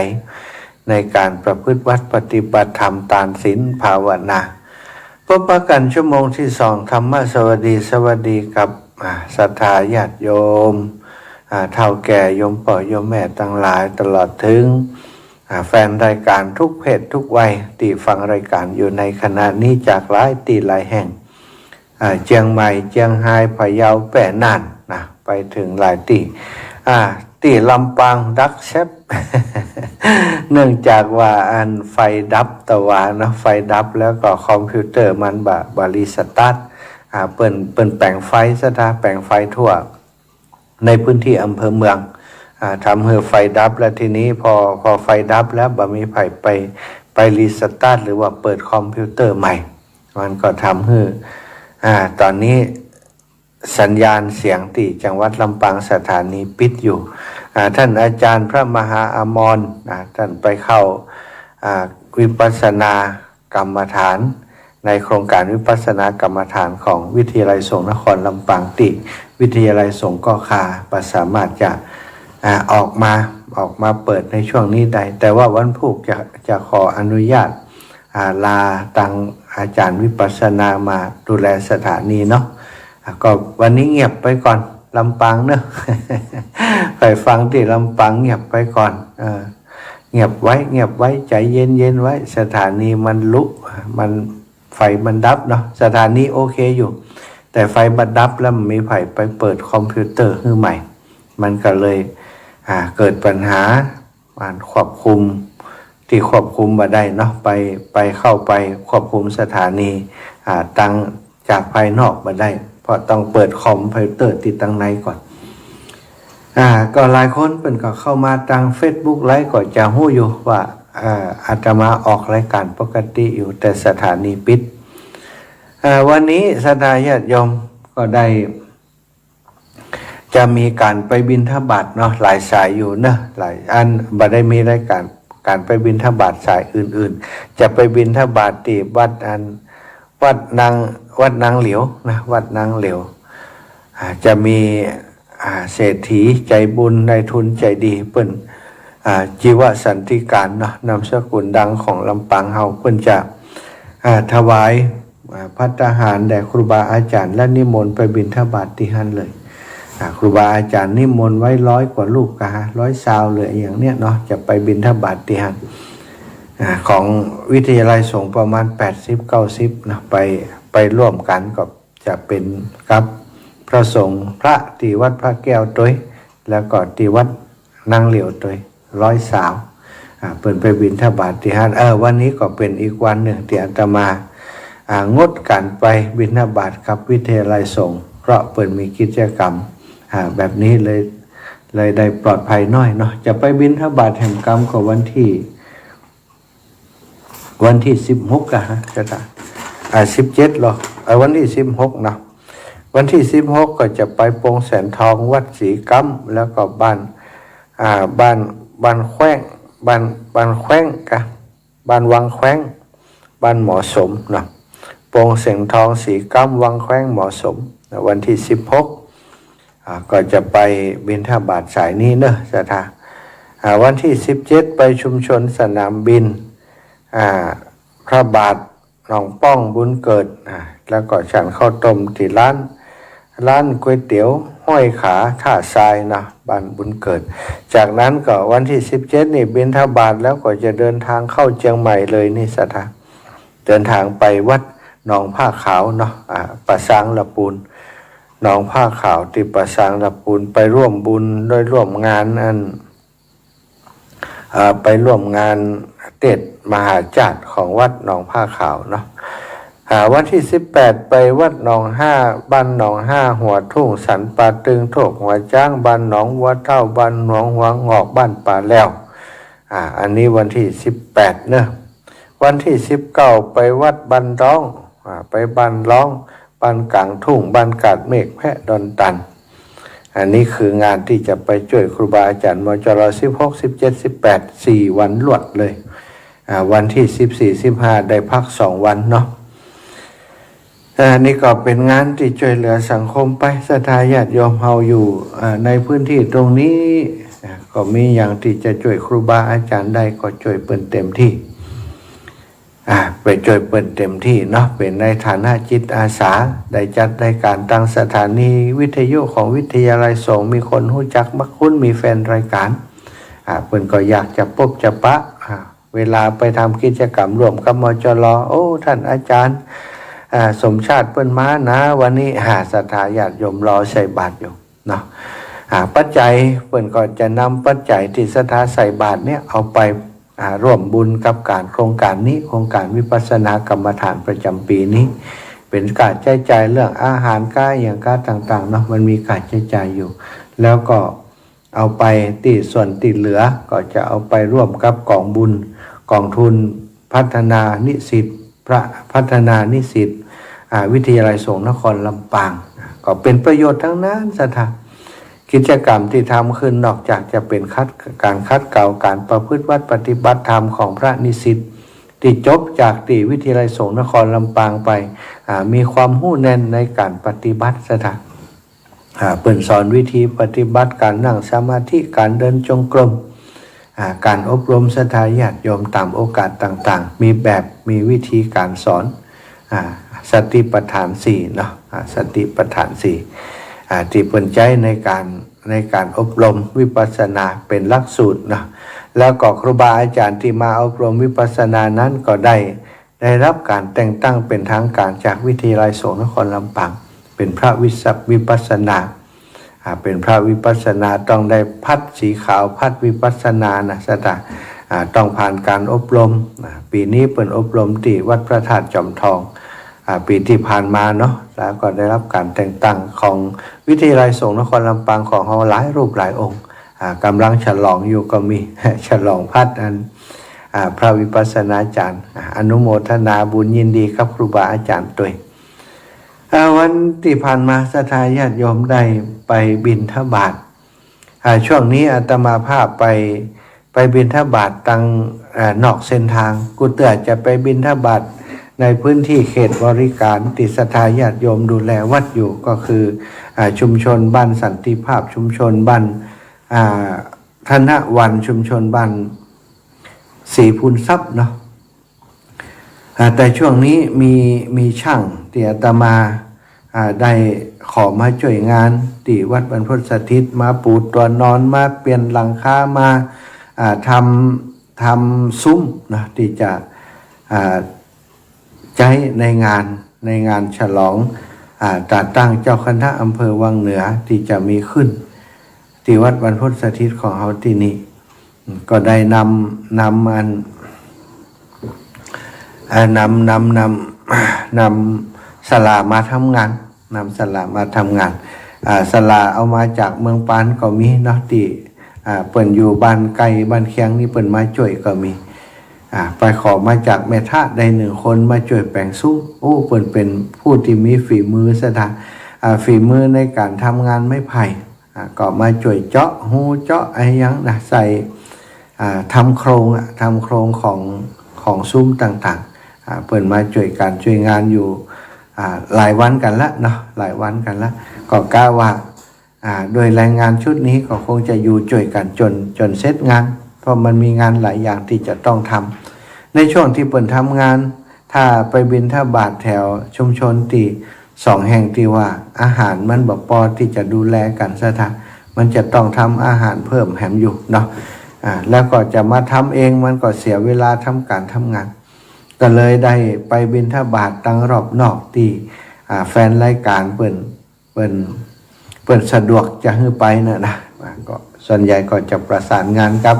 ในการประพฤติวัดปฏิบัติธรรมทานศีลภาวนาพบกันชั่วโมงที่2ธรรมะสวัสดีกับศรัทธาญาติโยมเฒ่าแก่โยมพ่อโยมแม่ทั้งหลายตลอดถึงแฟนรายการทุกเพศทุกวัยที่ฟังรายการอยู่ในขณะนี้จากหลายที่หลายแห่งเชียงใหม่เชียงรายพะเยาแปะน่านนะไปถึงหลายที่ลำปางดักแซบ เนื่องจากว่าอันไฟดับตะวันนะไฟดับแล้วก็คอมพิวเตอร์มันบริสตาร์ทเปิ่นแปลงไฟซะท่าแปลงไฟทั่วในพื้นที่อำเภอเมืองทำให้ไฟดับแล้วทีนี้พอไฟดับแล้วบ่มีไผไปรีสตาร์ทหรือว่าเปิดคอมพิวเตอร์ใหม่มันก็ทำให้ตอนนี้สัญญาณเสียงที่จังหวัดลำปางสถานีปิดอยู่ท่านอาจารย์พระมหาอมรท่านไปเข้าวิปัสสนากรรมฐานในโครงการวิปัสสนากรรมฐานของวิทยาลัยสงฆ์นครลำปางติวิทยาลัยสงฆ์ก็ประสามารถจะออกมาเปิดในช่วงนี้ได้แต่ว่าวันพุธจะขออนุญาตลาตังอาจารย์วิปัสสนามาดูแลสถานีเนาะก็วันนี้เงียบไปก่อนลำปางเนอะ ไปฟังที่ลำปางเงียบไปก่อนเงียบไว้ใจเย็นไว้สถานีมันลุมันไฟมันดับเนาะสถานีโอเคอยู่แต่ไฟมันดับแล้วมันมีไผไปเปิดคอมพิวเตอร์ขึ้นใหม่มันก็เลยเกิดปัญหาการควบคุมที่ควบคุมมาได้เนาะไปเข้าไปควบคุมสถานีตั้งจากภายนอกมาได้เพราะต้องเปิดคอมพิวเตอร์ติดตั้งในก่อนก็หลายคนเป็นก็เข้ามาทาง Facebook ไลฟ์ก็จะฮู้อยู่ว่าอาตมาออกรายการปกติอยู่แต่สถานีปิดวันนี้ศรัทธาญาติโยมก็ได้จะมีการไปบิณฑบาตเนาะหลายสายอยู่นะหลายอันบ่ได้มีรายการไปบิณฑบาตสายอื่นๆจะไปบิณฑบาตที่วัดนางเหลียวนะวัดนางเหลียวจะมีเศรษฐีใจบุญนายทุนใจดีเปิ้นจีวสันติการเนาะนามสกุลดังของลำปางเฮาเปิ้นจะถวายภัตตาหารแด่ครูบาอาจารย์และนิมนต์ไปบิณฑบาตที่หั่นเลยครูบาอาจารย์นิมนต์ไว้100 กว่ารูปกะ100 เลยอย่างเนี้ยเนาะจะไปบิณฑบาตที่หั่นของวิทยาลัยสงฆ์ประมาณ80-90นะไปร่วมกันก็จะเป็นครับ พระสงฆ์พระที่วัดพระแก้วตัวแล้วก็ที่วัดนางเหลียวตัว100 เปิดไปบิณฑบาตที่ห้าวันนี้ก็เป็นอีกวันหนึ่งที่อาตมางดการไปบิณฑบาตกับวิทยาลัยสงฆ์เพราะเปิดมีกิจกรรมแบบนี้เลยได้ปลอดภัยน้อยเนาะจะไปบิณฑบาตแห่งกรรมก็วันที่16อะฮะจะได้17หรอวันที่16เนาะวันที่16ก็จะไปปงแสนทองวัดศรีกัมแล้วก็บ้านแขว้งบ้านแขว้งกะบ้านวังแขว้งบ้านหมอสมเนาะปงแสนทองศรีกัมวังแขว้งหมอสมวันที่16ก็จะไปบิณฑบาตสายนี้เนอะสถาวันที่17ไปชุมชนสนามบินพระบาทหนองป้องบุญเกิดแล้วก็ฉันข้าวต้มที่ร้านก๋วยเตี๋ยวห้อยขาท่าทรายนะบ้านบุญเกิดจากนั้นก็วันที่17นี่บิณฑบาตแล้วก็จะเดินทางเข้าเชียงใหม่เลยนี่สถาเดินทางไปวัดหนองผ้าขาวเนาะป่าซางละปูนหนองผ้าขาวที่ป่าซางละปูนไปร่วมบุญด้วยร่วมงานไปร่วมงานเทศมหาจาร์ของวัดหนองผ้าขาวเนาะวันที่18ไปวัดหนองห้าบ้านหนองห้าหัวทุ่งสันป่าตึงโถกหัวจ้างบ้านหนองวัวเท่าบ้านหนองหัวงอกบ้านป่าแล้วอันนี้วันที่18เนอะวันที่19ไปวัดบ้านร้องไปบ้านร้องบ้านกลางทุ่งบ้านกาดเมฆแพะดอนตันอันนี้คืองานที่จะไปช่วยครูบาอาจารย์มจร16 17 18 4วันรวดเลยวันที่14 15ได้พัก2วันเนาะนี่ก็เป็นงานที่ช่วยเหลือสังคมไปศรัทธาญาติโยมเฮาอยู่ในพื้นที่ตรงนี้ก็มีอย่างที่จะช่วยครูบาอาจารย์ได้ก็ช่วยเปิดเต็มที่ไปช่วยเปิดเต็มที่เนาะเป็นในฐานะจิตอาสาได้จัดได้การตั้งสถานีวิทยุของวิทยาลัยสงฆ์มีคนรู้จักมักคุ้นมีแฟนรายการเพิ่นก็อยากจะพบจะปะเวลาไปทำกิจกรรมร่วมกับมจรโอ้ท่านอาจารย์สมชาติเปิ้นมานะวันนี้ศรัทธาญาติโยมรอใส่บาตรอยู่เนาะปัจจัยเปิ้นก็จะนำปัจจัยที่ศรัทธาใส่บาตรเนี่ยเอาไปร่วมบุญกับการโครงการนี้โครงการวิปัสสนากรรมฐานประจำปีนี้เป็นการใช้จ่ายเรื่องอาหารค่าอย่างค่าต่างๆเนาะมันมีการใช้จ่ายอยู่แล้วก็เอาไปที่ส่วนที่เหลือก็จะเอาไปร่วมกับกองบุญกองทุนพัฒนานิสิตพระพัฒนานิสิตวิทยาลัยสงฆ์นครลำปางก็เป็นประโยชน์ทั้งนั้นสถานกิจกรรมที่ทำขึ้นนอกจากจะเป็นการคัดเกลาการประพฤติวัดปฏิบัติธรรมของพระนิสิตที่จบจากที่วิทยาลัยสงฆ์นครลำปางไปมีความรู้แน่นในการปฏิบัติสถานเปิ่นสอนวิธีปฏิบัติการนั่งสมาธิการเดินจงกรมการอบรมศรัทธาญาติโยมตามโอกาสต่างๆมีแบบมีวิธีการสอนสติปัฏฐาน4เนาะสติปัฏฐาน4ที่เปิ่นใจในการอบรมวิปัสสนาเป็นหลักสูตรนะแล้วก็ครูบาอาจารย์ที่มาอบรมวิปัสสนานั้นก็ได้รับการแต่งตั้งเป็นทางการจากวิทยาลัยสงฆ์นครลำปางเป็นพระวิปัสสนาเป็นพระวิปัสสนาต้องได้พัดสีขาวพัดวิปัสสนานะสตาต้องผ่านการอบรมปีนี้เป็นอบรมที่วัดพระธาตุจอมทองปีที่ผ่านมาเนาะแล้วก็ได้รับการแต่งตั้งของวิทยาลัยสงฆ์นครลำปางของเราหลายรูปหลายองค์กำลังฉลองอยู่ก็มี ฉลองพัดพระวิปัสสนาจารย์อนุโมทนาบุญยินดีกับครูบาอาจารย์ด้วยวันที่ผ่านมาศรัทธาญาติโยมได้ไปบิณฑบาตช่วงนี้อาตมาภาพไปบิณฑบาตตั้งนอกเส้นทางกูเตือจะไปบิณฑบาตในพื้นที่เขตบริการติศรัทธาญาติโยมดูแลวัดอยู่ก็คือชุมชนบ้านสันติภาพชุมชนบ้านธนวันชุมชนบ้านศรีพูนทรัพย์เนาะแต่ช่วงนี้มีช่างที่อาตมาได้ขอมาช่วยงานที่วัดบรรพตสถิตมาปูตัวนอนมาเปลี่ยนหลังคามาทำซุ้มนะที่จะใช้ในงานฉลอง จัดตั้งเจ้าคณะอำเภอวังเหนือที่จะมีขึ้นที่วัดบรรพตสถิตของเฮาที่นี่ก็ได้นำศาลามาทำงานศาลาเอามาจากเมืองปานก็มีเนาะที่เปิ่นอยู่บ้านไกลบ้านเคียงนี่เปิ่นมาช่วยก็มีไปขอมาจากแม่ทาสได้1 คนมาช่วยแปลงซุ้มเปิ่นเป็นผู้ที่มีฝีมือฝีมือในการทำงานไม้ไผ่ก็มาช่วยเจาะหูเจาะอะไรยังนะใส่ทำโครงของซุ้มต่างๆเปิ่นมาช่วยงานอยู่หลายวันกันละเนาะก็กล้าว่าโดยแรงงานชุดนี้ก็คงจะอยู่ช่วยกันจนเสร็จงานเพราะมันมีงานหลายอย่างที่จะต้องทำในช่วงที่เปิ่นทำงานถ้าไปบิณฑบาตแถวชุมชนที่2 แห่งที่ว่าอาหารมันบ่พอที่จะดูแลกันซะท่ามันจะต้องทำอาหารเพิ่มแถมอยู่เนาะแล้วก็จะมาทำเองมันก็เสียเวลาทำการทำงานก็เลยได้ไปบิณฑบาตตั้งรอบนอกที่แฟนรายการเปิ่นสะดวกจะให้ไปนะก็ส่วนใหญ่ก็จะประสานงานกับ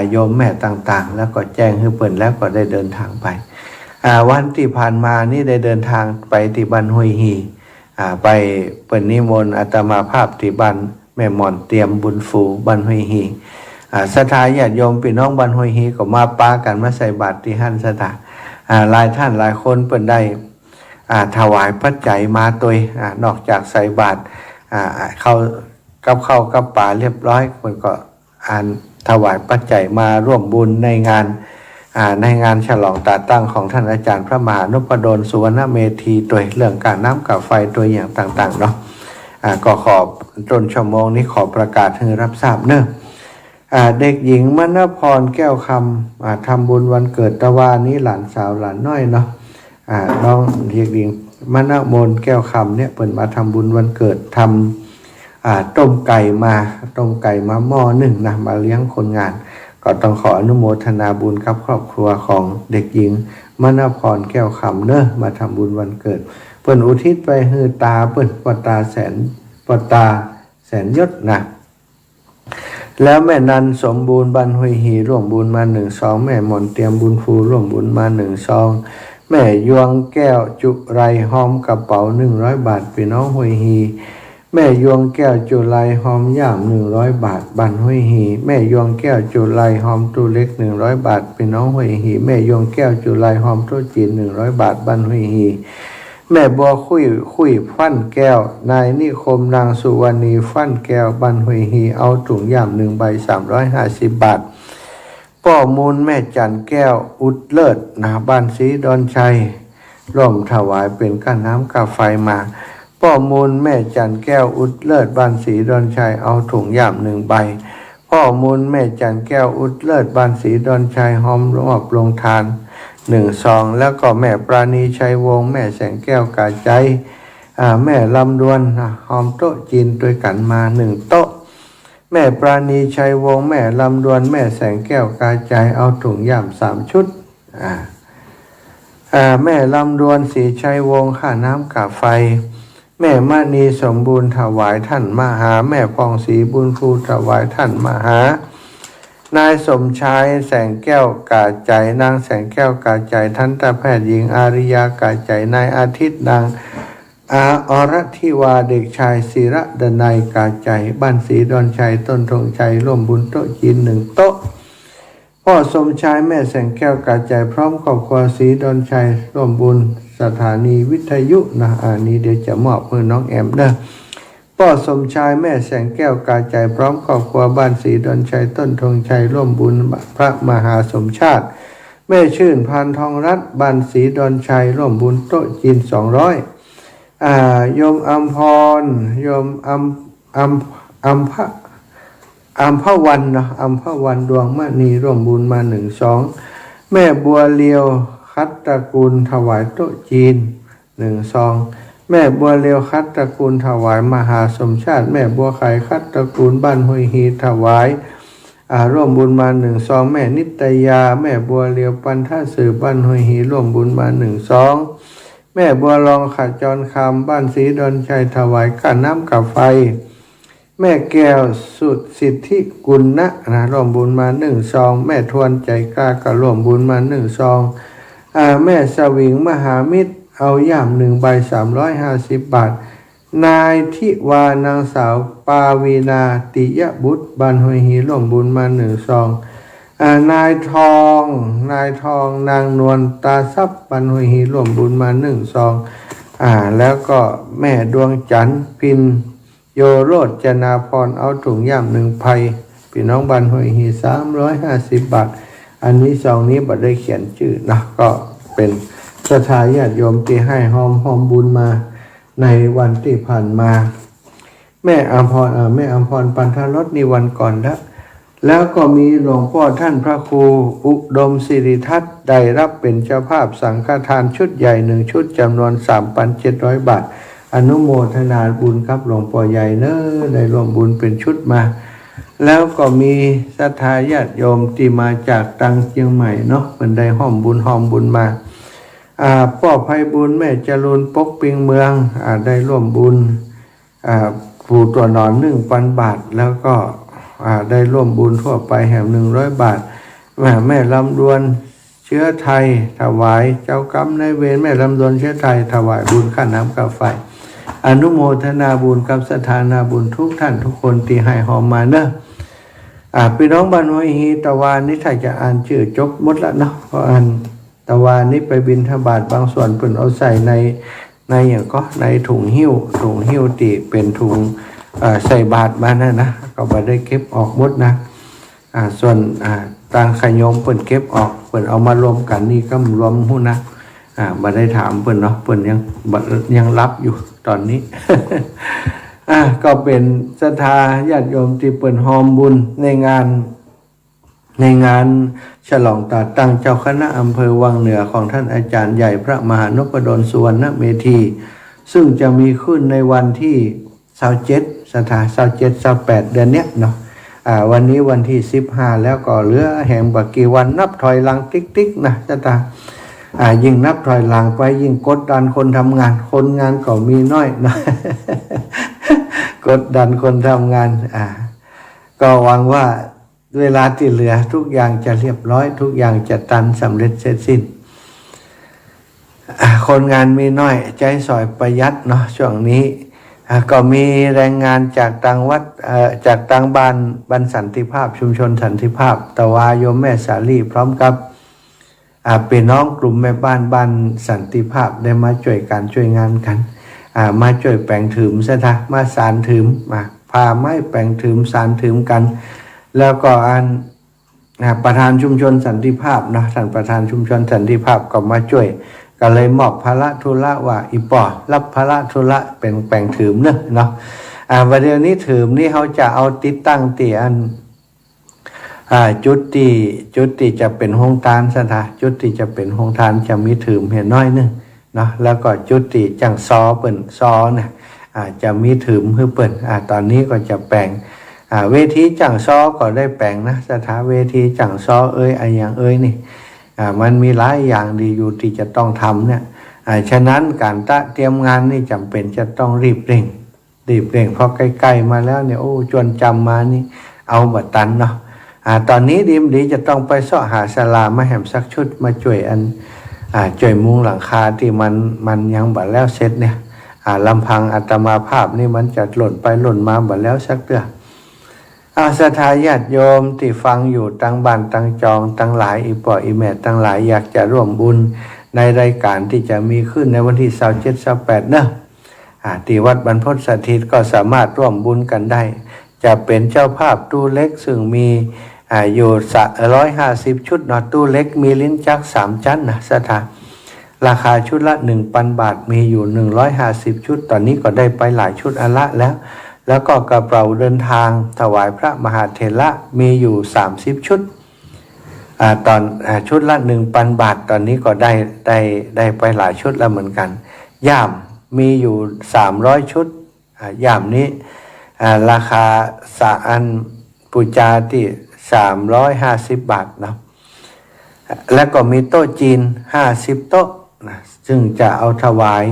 โยมแม่ต่างๆแล้วก็แจ้งให้เปิ่นแล้วก็ได้เดินทางไปวันที่ผ่านมานี่ได้เดินทางไปที่บ้านห้วยฮีไปเปิ่นนิมนต์อาตมาภาพที่บ้านแม่หมอนเตรียมบุญฟูบ้านห้วยฮีศรัทธาญาติโยมพี่น้องบ้านห้วยฮีก็มาปากันมาใส่บาตรที่หั่นศรัทธาหลายท่านหลายคนเปิ่นได้ถวายปัจจัยมาตัวนอกจากใส่บาตรเข้ากับป่าเรียบร้อยเปิ่นก็ถวายปัจจัยมาร่วมบุญในงานฉลองตาตั้งของท่านอาจารย์พระมหานพดลสุวรรณเมธีตัวเรื่องการน้ำกับไฟตัวอย่างต่างๆเนาะก็ขอจนชั่วโมงนี้ขอประกาศให้รับทราบเนอะเด็กหญิงมณพรแก้วคำทำบุญวันเกิดตะวานี้หลานสาวหลานน้อยเนาะน้องเด็กหญิงมณมนแก้วคำเนี่ยเปิดมาทำบุญวันเกิดทำต้มไก่มาหม้อ1นะมาเลี้ยงคนงานก็ต้องขออนุโมทนาบุญกับครอบครัวของเด็กหญิงมณพรแก้วคำเนอะมาทำบุญวันเกิดเปิ่นอุทิศไปฮือตาเปิ่นปตาแสนยศนะแล้วแม่นันสมบูรณ์บันห้วยฮีร่วมบุญมา1 ซองแม่หมอนเตรียมบุญฟูร่วมบุญมา1 ซองแม่ยวงแก้วจุไรหอมกระเป๋า100 บาทพี่น้องห้วยฮีแม่ยวงแก้วจุไรหอมย่าม100 บาทบันห้วยฮีแม่ยวงแก้วจุไรหอมตู้เล็ก100 บาทพี่น้องห้วยฮีแม่ยวงแก้วจุไรหอมตู้จีน100 บาทบันห้วยฮีแม่บัวคุยฟั่นแก้วนายนิคมนางสุวรรณีฟั่นแก้วบันห้วยฮีเอาถุงย่าม1 ใบ350 บาทป้อมูลแม่จันแก้วอุดเลิศบ้านศรีดอนชัยร่วมถวายเป็นก้านน้ำกาไฟมาป้อมูลแม่จันแก้วอุดเลิศบ้านศรีดอนชัยเอาถุงย่าม1 ใบป้อมูลแม่จันแก้วอุดเลิศบ้านศรีดอนชัยหอมรอบลงทาน1 ซองแล้วก็แม่ปราณีชัยวงศ์แม่แสงแก้วกาใจแม่ลำดวนหอมโต๊ะจีนด้วยกันมา1 โต๊ะแม่ปราณีชัยวงศ์แม่ลำดวนแม่แสงแก้วกาใจเอาถุงย่าม3 ชุดแม่ลำดวนศรีชัยวงศ์ค่าน้ำกาไฟแม่มณีสมบูรณ์ถวายท่านมหาแม่พองศรีบุญฟูถวายท่านมหานายสมชายแสงแก้วกาใจนางแสงแก้วกาใจทันตแพทย์หญิงอาริยากาใจนายอาทิตย์นางอรทิวาเด็กชายศิระดนัยกาใจบ้านศรีดอนชัยต้นธงชัยร่วมบุญโต๊ะจีน1 โต๊ะพ่อสมชายแม่แสงแก้วกาใจพร้อมครอบครัวศรีดอนชัยร่วมบุญสถานีวิทยุนะนี้เดี๋ยวจะมอบให้น้องแอมเด้อพ่อสมชายแม่แสงแก้วกาใจพร้อมครอบครัวบ้านศรีดอนชัยต้นธงชัยร่วมบุญพระมหาสมชาติแม่ชื่นพานทองรัตน์บ้านศรีดอนชัยร่วมบุญโต๊ะจีน200โยมอัมพรโยมอัมพวันนะอัมพวันดวงมณีร่วมบุญมา1 ซองแม่บัวเลียวคัตตระกูลถวายโต๊ะจีน1 ซองแม่บัวเลียวคัตตระกูลถวายมหาสมชาติแม่บัวไข่คัตตระกูลบ้านห้วยฮีถวายร่วมบุญมา1 ซองแม่นิตยาแม่บัวเลียวปันท่าสื่อบ้านห้วยฮีร่วมบุญมา1 ซอง แม่บัวรองขัดจรคำบ้านศรีดอนชัยถวายค่าน้ำกับไฟแม่แก้วสุดสิทธิกุลนะร่วมบุญมา1 ซองแม่ทวนใจกล้าก็ร่วมบุญมา1 ซองแม่สวิงมหามิตรเอาย่าม1 ใบ350 บาทนายทิวานางสาวปาวีนาติยบุตรบ้านห้วยหีร่วมบุญมา1 ซองนายทองนางนวลตาทรัพย์บ้านห้วยหีร่วมบุญมา1 ซองแล้วก็แม่ดวงจันทร์พินโยโรจนาพรเอาถุงย่าม1 ไผ่พี่น้องบ้านห้วยหี350 บาทอันนี้ซองนี้บ่ได้เขียนชื่อนะก็เป็นศรัทธาญาติโยมที่ให้หอมบุญมาในวันที่ผ่านมาแม่อัมพรปันธรสนี่วันก่อนแล้วก็มีหลวงพ่อท่านพระครูอุดมศิริทัศน์ได้รับเป็นเจ้าภาพสังฆทานชุดใหญ่1 ชุดจำนวน 3,700 บาทอนุโมทนาบุญครับหลวงพ่อใหญ่เนอะได้ร่วมบุญเป็นชุดมาแล้วก็มีศรัทธาญาติโยมที่มาจากตังเชียงใหม่เนาะมันได้ห้อมบุญมาพ่อไพบุญแม่จรูนปกปิงเมืองได้ร่วมบุญผู้ตัวนอน1,000 บาทแล้วก็ได้ร่วมบุญทั่วไปแห่ง100 บาทแม่ลำดวนเชื้อไทยถวายเจ้ากรรมนายเวรแม่ลำดวนเชื้อไทยถวายบุญค่าน้ำค่าไฟอนุโมทนาบุญกับสถานาบุญทุกท่านทุกคนที่ให้หอมมาเนอะพี่น้องบ้านห้วยฮีตะวันนี้ถ้าจะอ่านชื่อจบหมดแล้วเนาะเพราะอ่านตะวันนี้ไปบิณฑบาตบางส่วนเพิ่นเอาใส่ในอย่างก็ในถุงหิ้วตีเป็นถุงใส่บาตรมานะก็บ่ได้เก็บออกหมดนะส่วนต่างขยมเพิ่นเก็บออกเพิ่นเอามารวมกันนี่ก็รวมหุ้นนะบ่ได้ถามเพิ่นเนาะเพิ่นยังรับอยู่ตอนนี้ ก็เป็นศรัทธาญาติโยมที่เปิดหอมบุญในงานฉลองตาตั้งเจ้าคณะอำเภอวังเหนือของท่านอาจารย์ใหญ่พระมหานพดลสุวรรณเมธีซึ่งจะมีขึ้นในวันที่27ศรัทธา28เดือนเนี้ยเนาะวันนี้วันที่15แล้วก็เหลือแห่งบักกี่วันนับถอยหลังติ๊กๆนะศรัทธายิ่งนับถอยหลังไปยิ่งกดดันคนทำงานคนงานก็มีน้อยนะ กดดันคนทำงานก็หวังว่าเวลาที่เหลือทุกอย่างจะเรียบร้อยทุกอย่างจะตันสำเร็จเสร็จสิ้นคนงานมีน้อยใจสอยประหยัดเนาะช่วงนี้ก็มีแรงงานจากต่างวัดจากต่างบ้านสันติภาพชุมชนสันติภาพตะวาโยมแม่สาลีพร้อมกับเป็นน้องกลุ่มแม่บ้านสันติภาพได้มาช่วยงานกันมาช่วยแปลงถืมซะนะมาสารถืมมาพาไม้แปลงถืมสารถืมกันแล้วก็ประธานชุมชนสันติภาพนะท่านประธานชุมชนสันติภาพก็มาช่วยก็เลยมอบภาระธุระว่าอีปอรับภาระธุระเป็นแปลงถืมเนาะวันเดียวนี้ถืมนี่เขาจะเอาติดตั้งตีจุดที่จะเป็นห้องทานซะนะจุดที่จะเป็นห้องทานจะมีถืมเห็นน้อยนึงเนาะแล้วก็จุดที่จังซอเปิ่นซอเนี่ยจะมีถืมเพื่อเปิ่นตอนนี้ก็จะแปลงเวทีจังซอก็ได้แปลงนะสถานเวทีจังซออย่างนี่มันมีหลายอย่างดีอยู่ที่จะต้องทำเนี่ยฉะนั้นการเตรียมงานนี่จำเป็นจะต้องรีบเร่งเพราะใกล้ๆมาแล้วเนี่ยโอ้จวนจำมานี่เอาบัดตันเนาะตอนนี้ดีจะต้องไปเสาะหาศาลามาแหมสักชุดมาช่วยช่วยมุงหลังคาที่มันยังบัดแล้วเสร็จเนี่ยลำพังอาตมาภาพนี่มันจะหล่นไปหล่นมาบัดแล้วสักเดือนศรัทธาญาติโยมที่ฟังอยู่ตั้งบ้านตั้งจองตั้งหลายอีปออีแม่ตั้งหลายอยากจะร่วมบุญในรายการที่จะมีขึ้นในวันที่27-28เนอะที่วัดบรรพตสถิตก็สามารถร่วมบุญกันได้จะเป็นเจ้าภาพตู้เล็กซึ่งมีอยู่150 ชุดเนาะตู้เล็กมีลิ้นจัก3 ชั้นนะศรัทธาราคาชุดละ 1,000 บาทมีอยู่150 ชุดตอนนี้ก็ได้ไปหลายชุดอันละแล้วก็กระเป๋าเดินทางถวายพระมหาเถระมีอยู่30 ชุดตอนชุดละ 1,000 บาทตอนนี้ก็ได้ไปหลายชุดแล้วเหมือนกันย่ามมีอยู่300 ชุดย่ามนี้ราคาปูจาที่350 บาทนะแล้วก็มีโต๊ะจีน50 โต๊ะ นะซึ่งจะเอาถวาย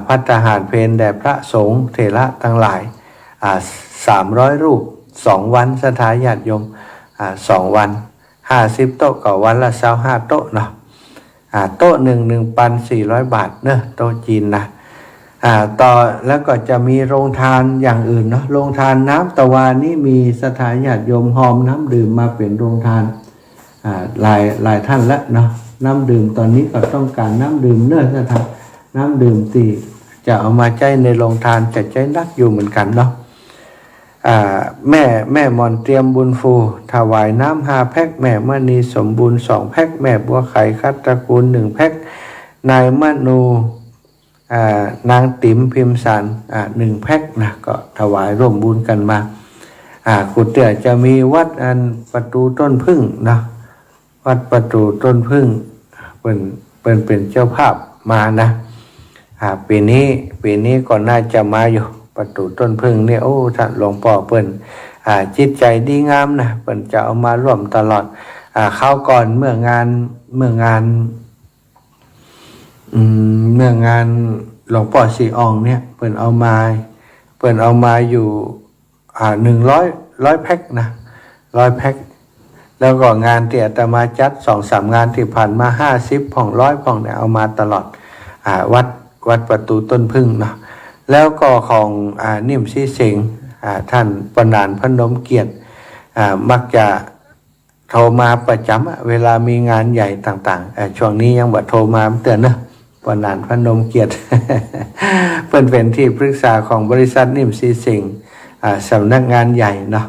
ภัตตาหารเพลแด่พระสงฆ์เถระทั้งหลาย300 รูป2 วันสถาญาติโยม2 วัน50 โต๊ะก็วันละ25 โต๊ะเนาะโต๊ะ1,400 บาทเนอะโต๊ะจีนนะต่อแล้วก็จะมีโรงทานอย่างอื่นเนาะโรงทานน้ำตะวานี่มีสถาญาติโยมหอมน้ำดื่มมาเป็นโรงทานหลายท่านแล้วเนาะน้ำดื่มตอนนี้ก็ต้องการน้ำดื่มเนอะสถานน้ำดื่มที่จะเอามาใช้ในโรงทานจะใช้นักอยู่เหมือนกันเนาะแม่มอนเตรียมบุญฟูถวายน้ำ5 แพ็คแม่มณีสมบูรณ์2 แพ็คแม่บัวไข่คัตตระกูล1 แพ็คนายมนูนางติ๋มพิมพ์สัน1 แพ็คนะก็ถวายร่วมบุญกันมากุฏิจะมีวัดอันประตูต้นพึ่งนะวัดประตูต้นพึ่งเป็นเจ้าภาพมานะปีนี้ก็น่าจะมาอยู่ประตูต้นพึ่งเนี่ยโอ้ท่านหลวงพ่อเปิ้นจิตใจดีงามนะเปิ้นจะเอามาร่วมตลอดเข้าก่อนเมื่องานหลวงพ่อสีอองเนี่ยเปิ้นเอามาอยู่100 แพ็คนะ100 แพ็คแล้วก็งานที่อาตมาจัด 2-3 งานที่ผ่านมา50 ผ่อง100 ผ่องเนี่ยเอามาตลอดวัดประตูต้นพึ่งเนาะแล้วก็ของนิ่มซีเสงท่านปนานพนมเกียรติมักจะโทรมาประจำเวลามีงานใหญ่ต่างๆช่วงนี้ยังบ่โทรมาเตือนนะปนานพนมเกียรติ เป็นที่ปรึกษาของบริษัทนิ่มซีเสงสำนักงานใหญ่เนาะ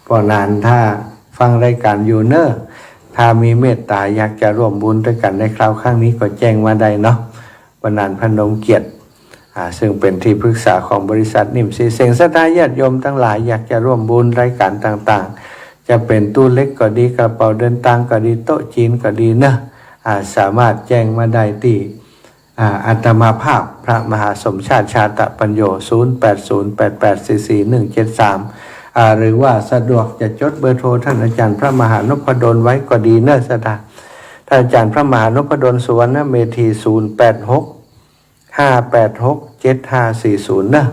ปนานถ้าฟังรายการอยู่เนอะถ้ามีเมตตาอยากจะร่วมบุญด้วยกันในคราวครั้งนี้ก็แจ้งมาได้เนาะปนานพนมเกียรติซึ่งเป็นที่ปรึกษาของบริษัทนิ่มซีเสงศรัทธาญาติโยมทั้งหลายอยากจะร่วมบุญรายการต่างๆจะเป็นตู้เล็กก็ดีกระเป๋าเดินทางก็ดีโต๊ะจีนก็ดีนะสามารถแจ้งมาได้ที่อาตมาภาพพระมหาสมชาติชาตปัญโย0808844173หรือว่าสะดวกจะจดเบอร์โทรท่านอาจารย์พระมหานพดลไว้ก็ดีเนอะสถานท่านอาจารย์พระมหานพดลสุวรรณเมธี086-586-7540นะ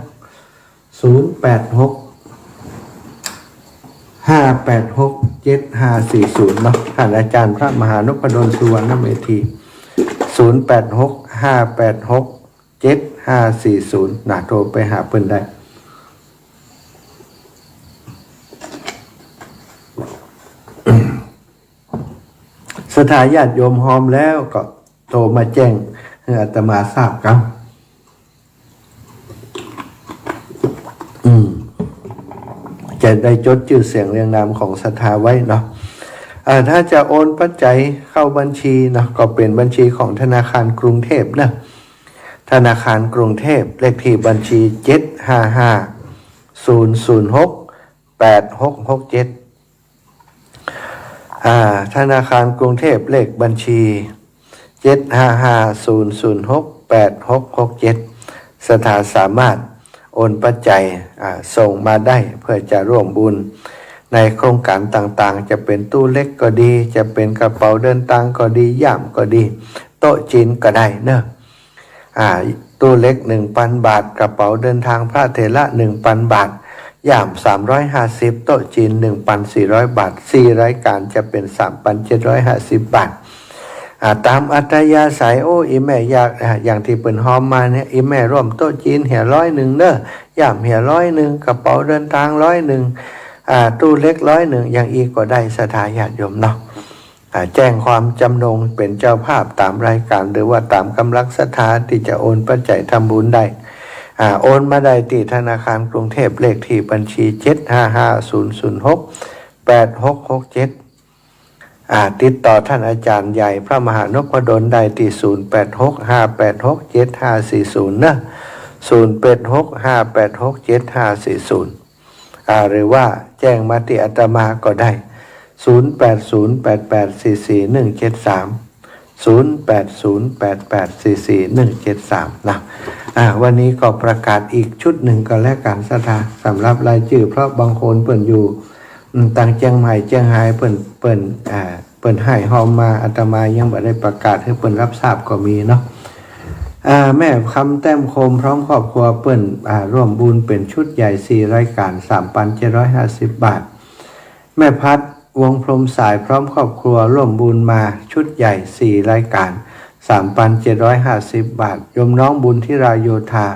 086-586-7540เนาะท่านอาจารย์พระมหานพดลสุวรรณเมธี086-586-7540โทรไปหาเพิ่นได้สถาญาติโยมหอมแล้วก็โทรมาแจ้งให้อาตมาทราบครับจะได้จดชื่อเสียงเรียงนามของศรัทธาไว้เนาะถ้าจะโอนปัจจัยเข้าบัญชีเนาะก็เป็นบัญชีของธนาคารกรุงเทพนะธนาคารกรุงเทพเลขที่บัญชี755-006-8667ธนาคารกรุงเทพเลขบัญชี755-006-8667สถานสามารถโอนปัจจัยส่งมาได้เพื่อจะร่วมบุญในโครงการต่างๆจะเป็นตู้เล็กก็ดีจะเป็นกระเป๋าเดินทางก็ดีย่ามก็ดีโต๊ะจีนก็ได้เนอะตู้เล็ก 1,000 บาทกระเป๋าเดินทางพระเถระ 1,000 บาทย่าม350โต๊ะจีน 1,400 บาท4รายการจะเป็น 3,750 บาทตามอัธยาศัยอีแม่อยากอย่างที่เปิ้นหอมมาเนี่ยอีแม่ร่วมโต๊ะจีนเหี่ย100เด้อย่ามเหี่ย100กระเป๋าเดินทาง100ตู้เล็ก100อย่างอีกก็ได้ศรัทธาญาติโยมเนาะแจ้งความจำนงเป็นเจ้าภาพตามรายการหรือว่าตามกำลังศรัทธาที่จะโอนปัจจัยทำบุญได้โอนมาได้ที่ธนาคารกรุงเทพเลขที่บัญชี755-006-8667ติดต่อท่านอาจารย์ใหญ่พระมหานพดลได้ที่086-586-7540นะ086-586-7540หรือว่าแจ้งมาที่อาตมาก็ได้0808844173 0808844173นะวันนี้ก็ประกาศอีกชุดหนึ่งก็แล้วกันศรัทธาสำหรับรายชื่อเพราะบางคนเปิ่นอยู่ต่างเชียงใหม่เชียงรายเปิ่น ปิ่นให้เฮามาอาตมายังบ่ได้ประกาศให้เปิ่นรับทราบก็มีเนาะแม่คำแต้มโคมพร้อมครอบครัวเปิ่นร่วมบุญเป็นชุดใหญ่4รายการ 3,750 บาทแม่พัดวงพรมสายพร้อมครอบครัวร่วมบุญมาชุดใหญ่4รายการ 3,750 บาทโยมน้องบุญที่ราโยธา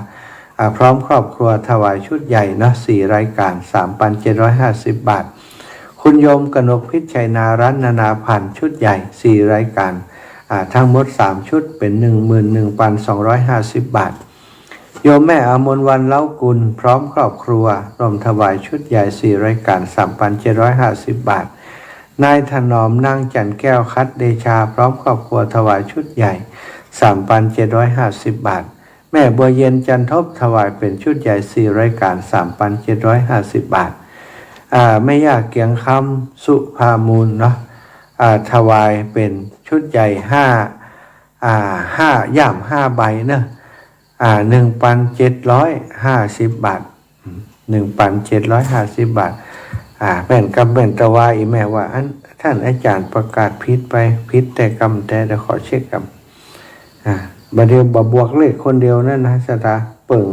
พร้อมครอบครัวถวายชุดใหญ่นะ4รายการ 3,750 บาทคุณโยมกนกพิชัยนารัตน์นานาพันธ์ชุดใหญ่4รายการทั้งหมด3ชุดเป็น 11,250 บาทโยมแม่อมนวันเล้ากุลพร้อมครอบครัวร่วมถวายชุดใหญ่4รายการ 3,750 บาทนายถนอมนางจันแก้วคัดเดชาพร้อมครอบครัวถวายชุดใหญ่ 3,750 บาทแม่บัวเย็นจันทบถวายเป็นชุดใหญ่4รายการ 3,750 บาทแม่ย่าเกียงคำสุภามูลเนาะถวายเป็นชุดใหญ่5ย่ำ5ใบเนาะ1,750 บาท 1,750 บาทแม่นกำแม่นตะวาอีแม่ว่าท่านอาจารย์ประกาศผิดไปผิดแต่กำแต่เดี๋ยวขอเช็คกำบัดเดียวบวกเลขคนเดียวนั่นนะสตาเปิ่ง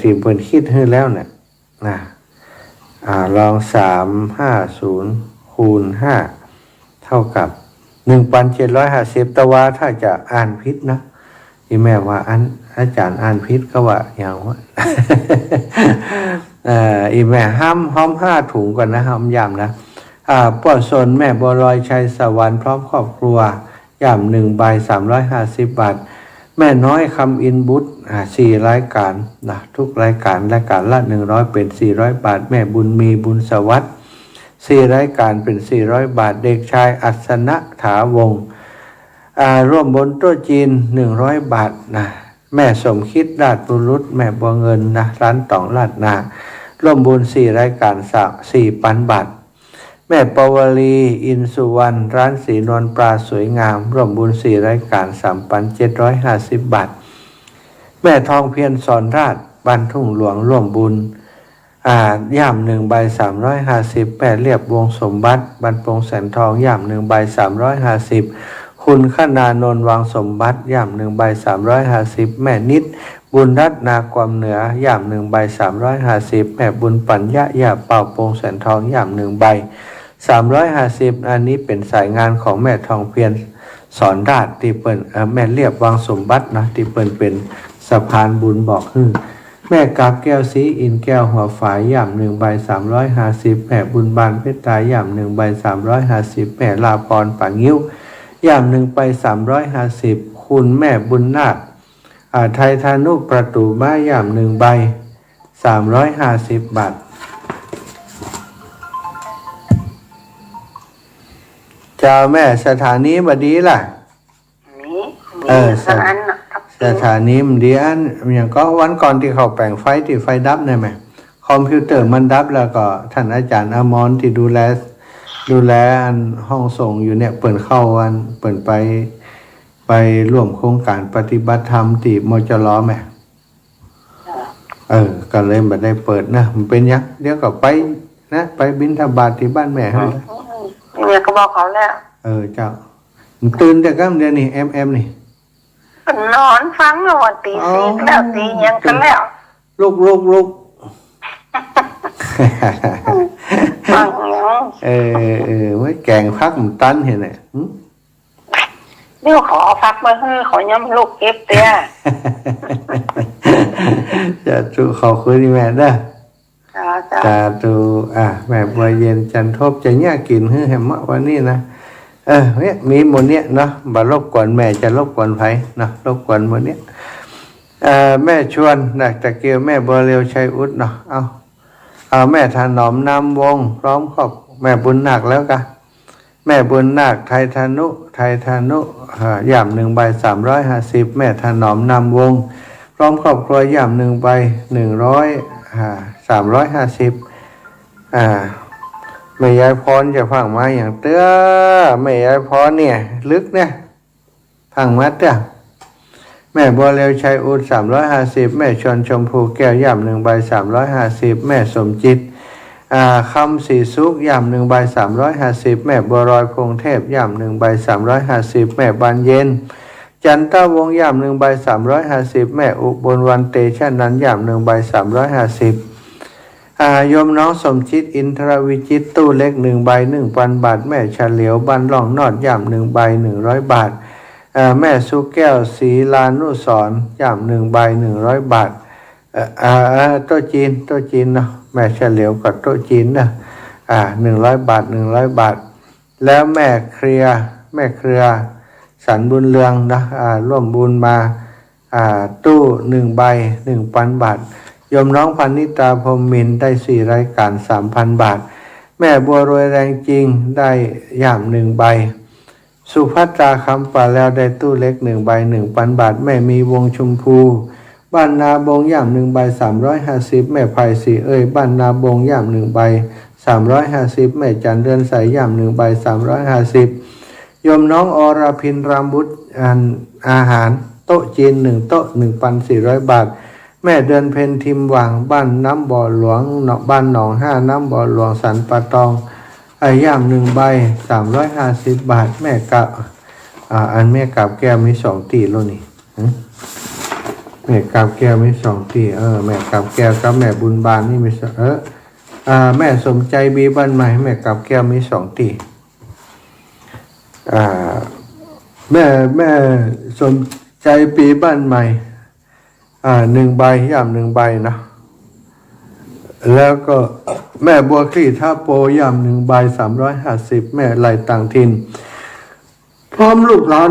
ที่เปิ่นคิดให้แล้วเนี่ยลอง350คูณ5เท่ากับ 1,750 ตะวาถ้าจะอ่านผิดนะอีแม่ว่าอาจารย์อ่านผิดก็ว่าอย่างว่า อีแม่ห้อม5ถุงก่อนนะห้อมย่ำนะป้อสนแม่บัวลอยชัยสวรรค์พร้อมครอบครัวย่ำ1ใบ350 บาทแม่น้อยคำอินบุตร4รายการนะทุกรายการละ100เป็น400 บาทแม่บุญมีบุญสวัสดิ์4รายการเป็น400 บาทเด็กชายอัศนะถาวงศ์ร่วมบนโต๊ะจีน100 บาทนะแม่สมคิดราชบุรุษแม่บัวเงินนะร้านตองลาดนาร่วมบุญ4รายการ 4,000 บาทแม่ปวลีอินสุวรรณร้านสีนวลปลาสวยงามร่วมบุญ4รายการ 3,750 บาทแม่ทองเพียรสอนราชบ้านทุ่งหลวงร่วมบุญย่ำ1ใบ350แม่เรียบวงสมบัติบ้านโป่งแสนทองย่ำ1ใบ350คุณขนานนท์วังสมบัติย่ำ1ใบ350แม่นิดบุญรัตนาความเหนือย่ำ1ใบ350แม่บุญปัญญะย่าเป่าโป่งแสนทองย่ำ1ใบ350อันนี้เป็นสายงานของแม่ทองเพียรสอนราชที่เปิ่นแม่เรียบวังสมบัตินะที่เปิ่นเป็นสะพานบุญบอกแม่กาบแก้วสีอินแก้วหัวฝายย่ำ1ใบ350แม่บุญบานเพชรตายย่ำ1ใบ350แม่ลาพรป่างิ้วย่ำ1ไป350คุณแม่บุญนาคไทยธานุประตูม้าย่ำ1ใบ350 บาทเจ้าแม่สถานีบดีล่ะสถานีมันดีอันอย่างก็วันก่อนที่เขาแปลงไฟที่ไฟดับเนี่ยไหมคอมพิวเตอร์มันดับแล้วก็ท่านอาจารย์อมรที่ดูแลอันห้องส่งอยู่เนี่ยเปิดเข้าวันเปิดไปร่วมโครงการปฏิบัติธรรมที่มจรไหมก็เลยไม่ได้เปิดนะมันเป็นยังเดี๋ยวก็ไปนะไปบิณฑบาตที่บ้านแม่ให้เนี่ยก็บอกเขาแล้วเจ้าตื่นแต่ก็เดี๋ยวนี้เอ็มนี่นอนฟังนอนตีสี่แล้วตียังกันแล้วลุกฟังยังไม่แกงพักมันตันเห็นไหมเดี๋ยวขอพักมาให้ขอย้ำลูกเก็บเตี้ยจะจูขอคุยดีแม่เด้อจะจูแม่บัวเย็นจันทบจะเนี่ยกินให้แหมวันนี้นะเนี่ยมีหมดเนี้ยเนาะบ่รบกวนแม่จะรบกวนไผเนาะรบกวนหมดเนี้ยแม่ชวนนะตะเกียวแม่บัวเร็วชัยอุดเนาะเอาแม่ถนอมนำวงพร้อมครอบแม่บุญนาคแล้วกันแม่บุญนาคไทยธนุย่ำ1ใบ350แม่ถนอมนำวงพร้อมครอบครัวย่ำ1ใบ350แม่ยายพรจะฟังมาอย่างเตื้อแม่ยายพรเนี่ยลึกเนี่ยฟังมาเตื้อแม่บัวเร็วชัยอุด350แม่ชนชมพูแก้วย่ำ1ใบ350แม่สมจิต คำสีสุกย่ำ1 ใบ 350แม่บัวรอยพงเทพย่ำ1 ใบ 350แม่บานเย็นจันทวงศ์ย่ำ1 ใบ 350แม่อุบลวันเตชะนันย่ำ1 ใบ 350โยมน้องสมชิตอินทรวิจิตตู้เล็ก1 ใบ 1,000 บาทแม่เฉลียวบ้านร่องนอดย่ำ1 ใบ 100 บาทแม่สุแก้วศรีลานุสรณ์ย่ำ1 ใบ 100 บาทโต๊ะจีนเนาะแม่เฉลียวกับโต๊ะจีนนะ100 บาท100 บาทแล้วแม่เครือสันบุญเรืองนะร่วมบุญมาตู้1 ใบ 1,000 บาทโยมน้องพันนิตาพรหมมินได้4 รายการ 3,000 บาทแม่บัวรวยแรงจริงได้ย่ำ1 ใบสุภัตราคำป่าแล้วได้ตู้เล็ก1 ใบ 1,000 บาทแม่มีวงชมพูบ้านนาบงย่ำ1 ใบ 350แม่ไผ่สีบ้านนาบงย่ำ1 ใบ 350แม่จันเรือนใสย่ำ1 ใบ 350โยมน้องอรพินรามบุตรอาหารโต๊ะจีน1 โต๊ะ 1,400 บาทแม่เดือนเพ็ญทิมหวังบ้านน้ำบ่อหลวงบ้านหนอง5น้ำบ่อหลวงสันปะตองย่ำ1 ใบ 350 บาทแม่กับแม่กับแก้วมี2 ตีแล้วนี่แม่กับแก้วมี2 ตีแม่กับแก้วกับแม่บุญบานนี่มีแม่สมใจบีบ้านใหม่แม่กับแก้วมี2 ตีแม่สมใจปีบ้านใหม่1 ใบย่ำ1 ใบนะแล้วก็แม่บัวคลี่ท่าโปย่ำ1 ใบ 350แม่ไหลต่างถิ่นพร้อมลูกหลาน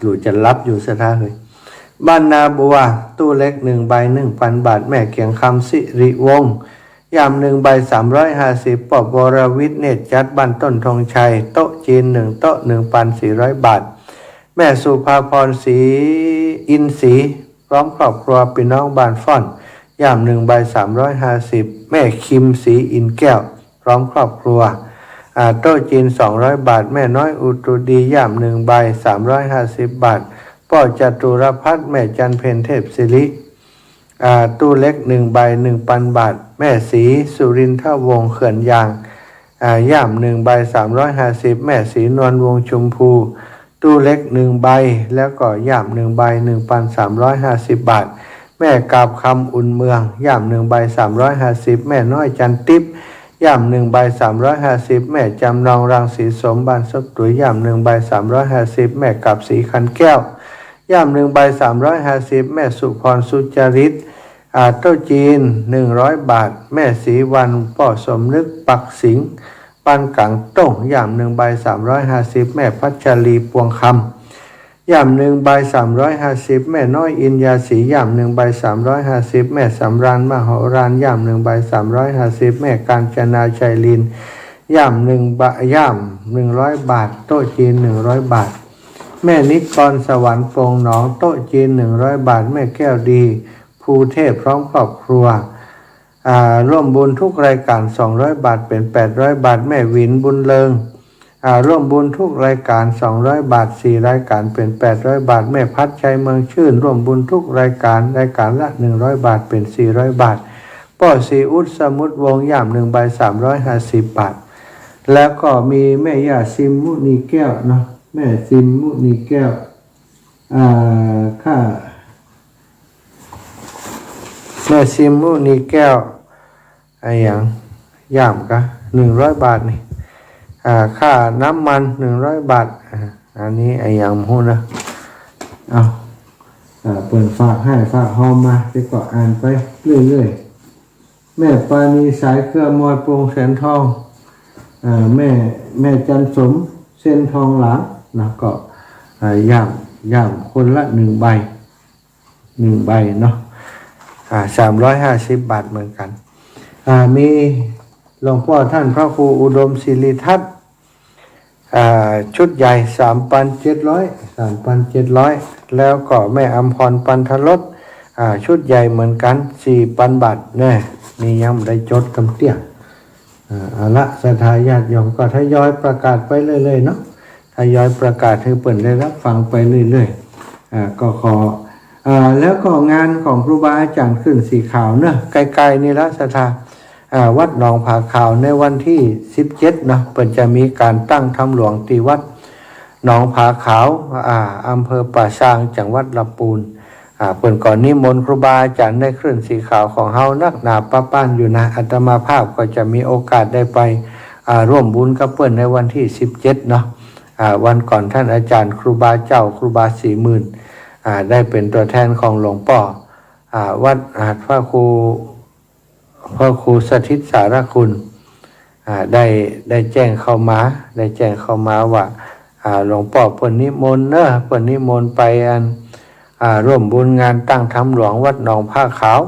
หลูจะรับอยู่สถาเลยบ้านนาบัวตู้เล็ก1 ใบ 1,000 บาทแม่เกียงคำสิริวงศ์ย่ำ1 ใบ 350ปอบวรวิทย์เนตรจัดบ้านต้นธงชัยโต๊ะจีน1 โต๊ะ 1,400 บาทแม่สุภาพรศรีอินทรีพร้อมครอบครัวพี่น้องบ้านฟ่อนย่ำ1 ใบ 350แม่คิมศรีอินแก้วพร้อมครอบครัวโต๊ะจีน200 บาทแม่น้อยอุตุดีย่ำ1 ใบ 350 บาทพ่อจตุรพัฒน์แม่จันเพ็ญเทพศิริตู้เล็ก1 ใบ 1,000 บาทแม่ศรีสุรินทวงศ์เขื่อนยางย่ำ1 ใบ 350แม่ศรีนวลวงชมพูตู้เล็ก1 ใบแล้วก็ย่ำ1 ใบ 1,350 บาทแม่กาบคำอุ่นเมืองย่ำ1 ใบ 350แม่น้อยจันทิพย์ย่ำ1 ใบ 350แม่จำลองรังสีสมบัติซบตุ๋ยย่ำ1 ใบ 350แม่กับสีคันแก้วย่ำ1 ใบ 350แม่สุพรสุจริตโต๊ะจีน100 บาทแม่ศรีวันป่อสมนึกปักสิงปันกังต้งย่ำ1 ใบ 350แม่พัชรีปวงคำย่ำ1 ใบ 350แม่น้อยอินยาศรีย่ำ1 ใบ 350แม่สำราญมโหฬารย่ำ1 ใบ 350แม่กาญจนาชัยลินย่ำ1 ใบ100 บาทโต๊ะจีน100 บาทแม่นิกรสวรรค์โป่งหนองโต๊ะจีน100 บาทแม่แก้วดีภูเทพพร้อมครอบครัวร่วมบุญทุกรายการ200 บาทเป็น800 บาทแม่วินบุญเลิงร่วมบุญทุกรายการ200 บาท4 รายการเป็น800 บาทแม่พัดชัยเมืองชื่นร่วมบุญทุกรายการละ100 บาทเป็น400 บาทป้อสีอุดสมุทรวงย่ำ1 ใบ 350 บาทแล้วก็มีแม่ย่าซิมมุนีแก้วเนาะแม่ซิมมุนีแก้วค่าแม่ซิมมุนีแก้วอย่างย่ำก็100 บาทนี่ค่าน้ำมัน100 บาทอันนี้อย่างหูนะเปิดฝากให้ฝากหอมมาจะก็อ่านไปเรื่อยๆแม่ปานีสายเครือมอยปงแสนทองแม่จันสมเส้นทองหลางนะก็ย่ำคนละ1 ใบเนาะ350 บาทเหมือนกันมีหลวงพ่อท่านพระครูอุดมศิริทัศน์ชุดใหญ่ 3,700 แล้วก็แม่อำพรปันทรสชุดใหญ่เหมือนกัน 4,000 บาทเนี่ยมีย้ำได้จดกำเตี้ยละศรัทธาญาติโยมก็ทยอยประกาศไปเรื่อยๆเนาะทยอยประกาศให้เปิ่นได้รับฟังไปเรื่อยๆก็ขอ แล้วก็งานของครูบาอาจารย์ขึ้นสีขาวเนอะไกลๆนี่ละศรัทธาวัดหนองผาขาวในวันที่17เนาะเปิ่นจะมีการตั้งธรรมหลวงที่วัดหนองผาขาวอำเภอป่าซางจังหวัดลำพูนเปิ่นก่อนนิมนต์ครูบาอาจารย์ได้ขึ้นสีขาวของเฮานักหนาป้าป้านอยู่นะอาตมาภาพก็จะมีโอกาสได้ไปร่วมบุญกับเปิ่นในวันที่17เนาะวันก่อนท่านอาจารย์ครูบาเจ้าครูบา40,000ได้เป็นตัวแทนของหลวงพ่อวัดพระครูสถิตสารคุณได้แจ้งเข้ามาว่าหลวงพ่อเปิ่นนิมนต์เนอะเปิ่นนิมนต์ไปร่วมบุญงานตั้งธรรมหลวงวัดหนองผ้าขาว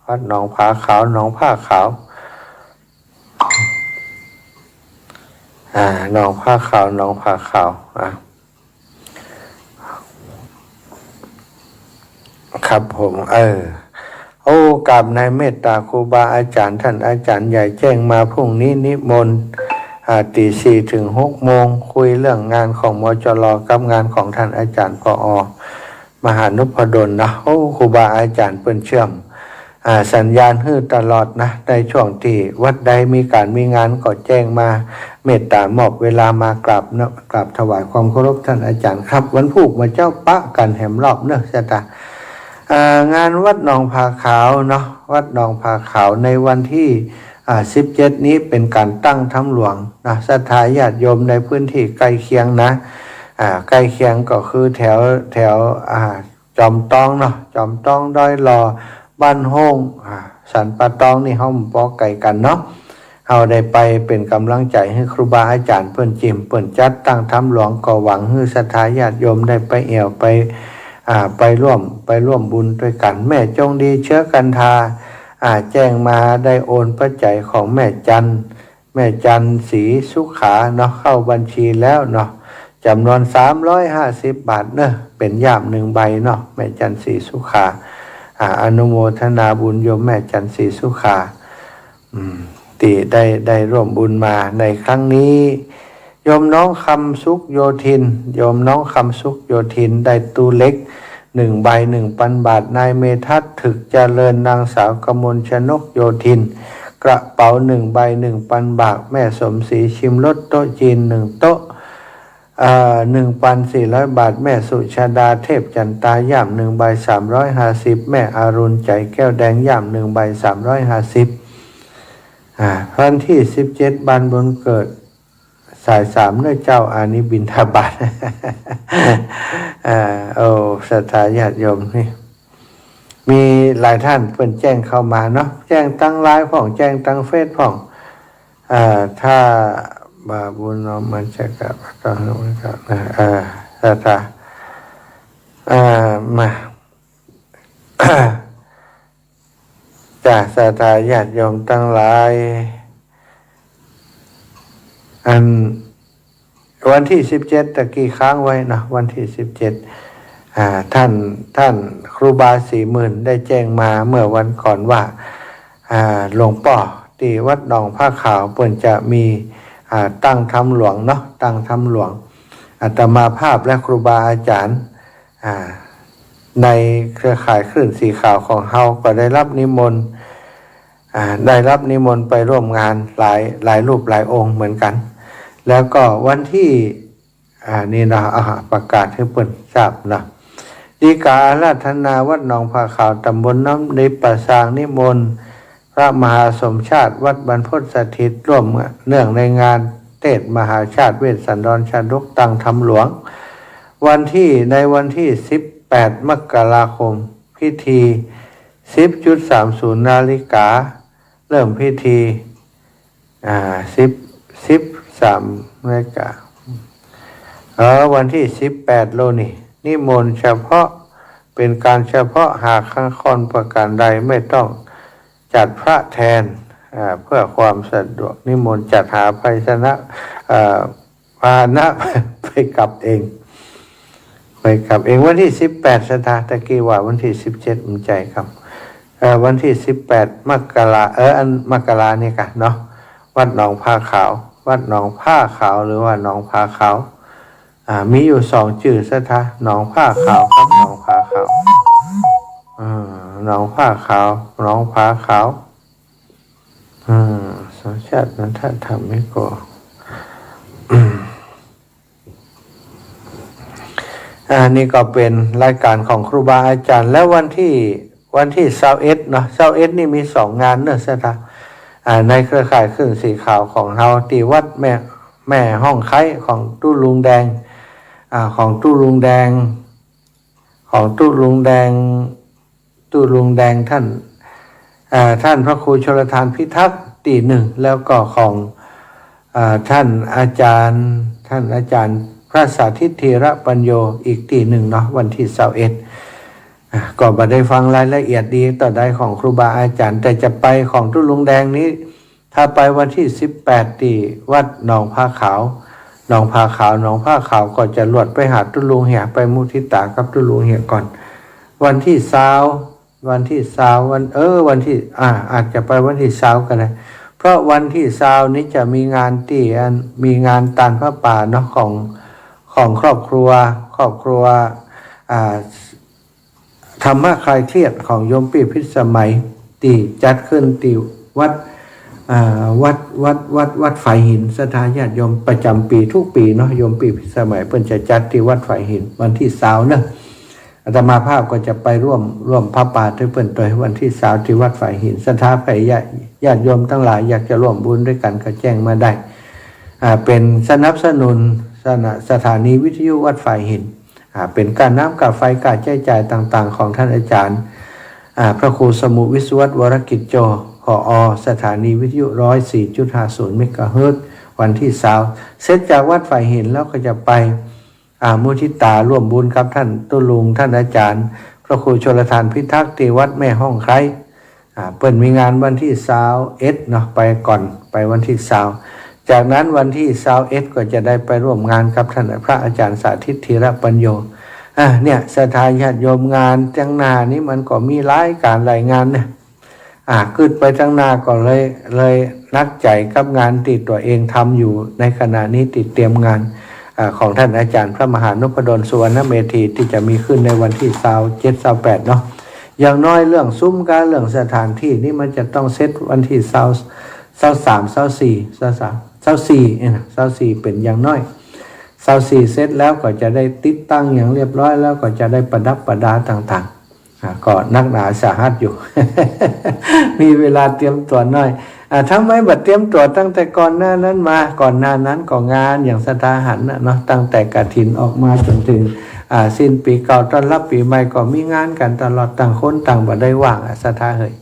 วัดหนองผาขาวหนองผ้าขาวหนองผ้าขาวหนองผ้าขาวครับผมกราบนายเมตตาครูบาอาจารย์ท่านอาจารย์ใหญ่แจ้งมาพรุ่งนี้นิมนต์ตี4 ถึง 6 โมงคุยเรื่องงานของมจรกับงานของท่านอาจารย์ผอ.มหานุพดลนะครูบาอาจารย์เปิ้นเชื่อมสัญญาณฮื้อตลอดนะในช่วงที่วัดใดมีการมีงานก็แจ้งมาเมตตามอบเวลามากราบถวายความเคารพท่านอาจารย์ครับวันพุธมาเจ้าปะกันแหมรอบเนอะชะตางานวัดหนองผาขาวเนาะวัดหนองผาขาวในวันที่17นี้เป็นการตั้งธรรมหลวงนะศรัทธาญาติโยมในพื้นที่ใกล้เคียงนะใกล้เคียงก็คือแถวจอมตองเนาะจอมตองดอยลอบ้านโฮงสันปะตองนี่เฮาบ่ไกลกันเนาะเฮาได้ไปเป็นกำลังใจให้ครูบาอาจารย์เพิ่นจิ้มเพิ่นจัดตั้งธรรมหลวงก็หวังให้ศรัทธาญาติโยมได้ไปแอวไปร่วมบุญด้วยกันแม่จงดีเชื้อกันทาแจ้งมาได้โอนปัจจัยของแม่จันศรีสุขาเนาะเข้าบัญชีแล้วเนาะจำนวน350 บาทเนอะเป็นย่าม1 ใบเนาะแม่จันศรีสุขาอนุโมทนาบุญโยมแม่จันศรีสุขาที่ได้ร่วมบุญมาในครั้งนี้โยมน้องคำสุขโยธินได้ตู้เล็ก1 ใบ 1,000 บาทนายเมทัศน์ถึกเจริญนางสาวกมลชนกโยธินกระเป๋า1 ใบ 1,000 บาทแม่สมศรีชิมรสโต๊ะจีน1 โต๊ะ1,400 บาทแม่สุชาดาเทพจันตาย่าม1 ใบ 350แม่อารุณใจแก้วแดงย่าม1 ใบ 350วันที่17บันบนเกิดสาย3เนื้อเจ้าอานิบินทบาทศรัทธาญาติโยมนี่มีหลายท่านเพิ่นแจ้งเข้ามาเนาะแจ้งตั้งไลน์พ่องแจ้งตั้งเฟซพ่องถ้าบาบุญน้อมมันจะกับต้องกับศรัทธามาจากศรัทธาญาติโยมตั้งหลายวันที่17ตะกี้ค้างไว้นะวันที่17ท่านครูบา40,000ได้แจ้งมาเมื่อวันก่อนว่าหลวงพ่อที่วัดหนองผ้าขาวเพิ่นจะมีตั้งธรรมหลวงเนาะตั้งธรรมหลวงอาตมาภาพและครูบาอาจารย์ในเครือข่ายคลื่นสีขาวของเฮาก็ได้รับนิมนต์ไปร่วมงานหลายรูปหลายองค์เหมือนกันแล้วก็วันที่นี่นะประกาศให้เพิ่นทราบนะดีกาอาราธนาวัดหนองผาขาวตำบลน้ำในป่าซางนิมนต์พระมหาสมชาติวัดบรรพตสถิตร่วมเนื่องในงานเทศมหาชาติเวสสันดรชาดกตั้งธรรมหลวงในวันที่18 มกราคมพิธี 10.30 นาฬิกาเริ่มพิธี13 นาฬิกาวันที่18โลนี่นิมนต์เฉพาะเป็นการเฉพาะหากข้างคอนประการใดไม่ต้องจัดพระแทนเพื่อความสะดวกนิมนต์จัดหาภาชนะพาหนะไปกลับเองวันที่18สถาตะกี้ว่าวันที่17อุ่นใจครับวันที่18 มกรามกรานี่กันเนาะวัดหนองผ้าขาววัดหนองผ้าขาวหรือว่าหนองผ้าขาวมีอยู่2 ชื่อสถาหนองผ้าขาวกับหนองผ้าขาว หนองผ้าขาวหนองผาขาวสัญชาตินั้นท่านทำไม่ก่อนี่ก็เป็นรายการของครูบาอาจารย์แล้ววันที่21เนาะ21นี่มี2 งานเนอะสถาในเครือข่ายคลื่นสีขาวของเราที่วัดแม่ห้องไคของตู้ลุงแดงของตู้ลุงแดงท่านพระครูชลทานพิทักษ์ตี1แล้วก็ของท่านอาจารย์พระสาธิตธีระปัญโยอีกตี1เนาะวันที่21ก็บ่ได้ฟังรายละเอียดดีต่อได้ของครูบาอาจารย์แต่จะไปของตู้ลุงแดงนี้ถ้าไปวันที่18ที่วัดหนองผ้าขาวก็จะลวดไปหาตู้ลุงเหี่ยไปมุทิตากับตู้ลุงเหี่ยก่อนวันที่วันที่อาจจะไปวันที่กันนะเพราะวันที่นี้จะมีงานมีงานตานพระป่าเนาะของครอบครัวธรรมะคลายเครียดของโยมปีพิสมัยที่จัดขึ้นที่วัดไฟหินสถานญาติโยมประจำปีทุกปีเนาะโยมปีพิสมัยเพิ่นจะจัดที่วัดไฟหินวันที่เนาะอาตมาภาพก็จะไปร่วมพระป่าด้วยเพิ่นตัววันที่ที่วัดไฟหินสถานไผญาติโยมทั้งหลายอยากจะร่วมบุญด้วยกันก็แจ้งมาได้เป็นสนับสนุนสถานีวิทยุวัดไฟหินเป็นการน้ำกับไฟการใช้จ่ายต่างๆของท่านอาจารย์พระครูสมุวิศวัตวรกิจโจผอ.สถานีวิทยุ 104.50 เมกะเฮิรตซ์วันที่เสร็จจากวัดไฟหินแล้วก็จะไปมุทิตาร่วมบุญกับท่านตุลุงท่านอาจารย์พระครูชลทานพิทักษ์ที่วัดแม่ห้องไคร้เปิดมีงานวันที่เนาะไปก่อนไปวันที่จากนั้นวันที่ก็จะได้ไปร่วมงานกับท่านพระอาจารย์สาธิตธีระปัญโยเนี่ยสถานญาติโยมงานจังนานี้มันก็มีหลายการหลายงานเนี่ยขึ้นไปจังนาก็เลยนักใจกับงานที่ตัวเองทำอยู่ในขณะนี้ติดเตรียมงานของท่านอาจารย์พระมหานพดลสุวรรณเมธีที่จะมีขึ้นในวันที่27 28เนาะอย่างน้อยเรื่องซุ้มการเรื่องสถานที่นี่มันจะต้องเซตวันที่24เป็นอย่างน้อย24เสร็จแล้วก็จะได้ติดตั้งอย่างเรียบร้อยแล้วก็จะได้ประดับประดาต่างๆก็นักหนาสาหัสอยู่ มีเวลาเตรียมตัวน้อยทำไมบัดเตรียมตัวตั้งแต่ก่อนหน้านั้นก็งานอย่างสถาหันเนาะตั้งแต่กฐินออกมาจนถึงสิ้นปีเก่าต้อนรับปีใหม่ก็มีงานกันตลอดต่างคนต่างบ่ได้ว่างสถาเฮย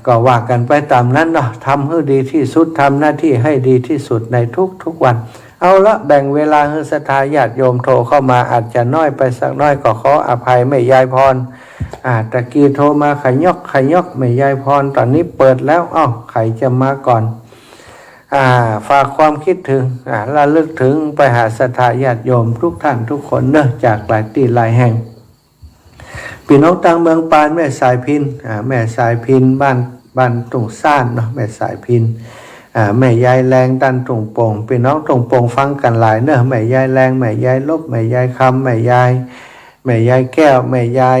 ก็ว่ากันไปตามนั้นเนาะทำให้ดีที่สุดทำหน้าที่ให้ดีที่สุดในทุกวันเอาละแบ่งเวลาให้ศรัทธาญาติโยมโทรเข้ามาอาจจะน้อยไปสักน้อยก็ขออภัยแม่ยายพรตะกี้โทรมาขยอกแม่ยายพรตอนนี้เปิดแล้วใครจะมาก่อนฝากความคิดถึงระลึกถึงไปหาศรัทธาญาติโยมทุกท่านทุกคนเนอะจากหลายที่หลายแห่งพี่น้องต่างเมืองปานแม่สายพินแม่สายพินบ้านตุงซ่านเนาะแม่สายพินแม่ยายแรงดันตุงโป่งพี่น้องตุงโป่งฟังกันหลายเนอะแม่ยายแรงแม่ยายลบแม่ยายคำแม่ยายแก้วแม่ยา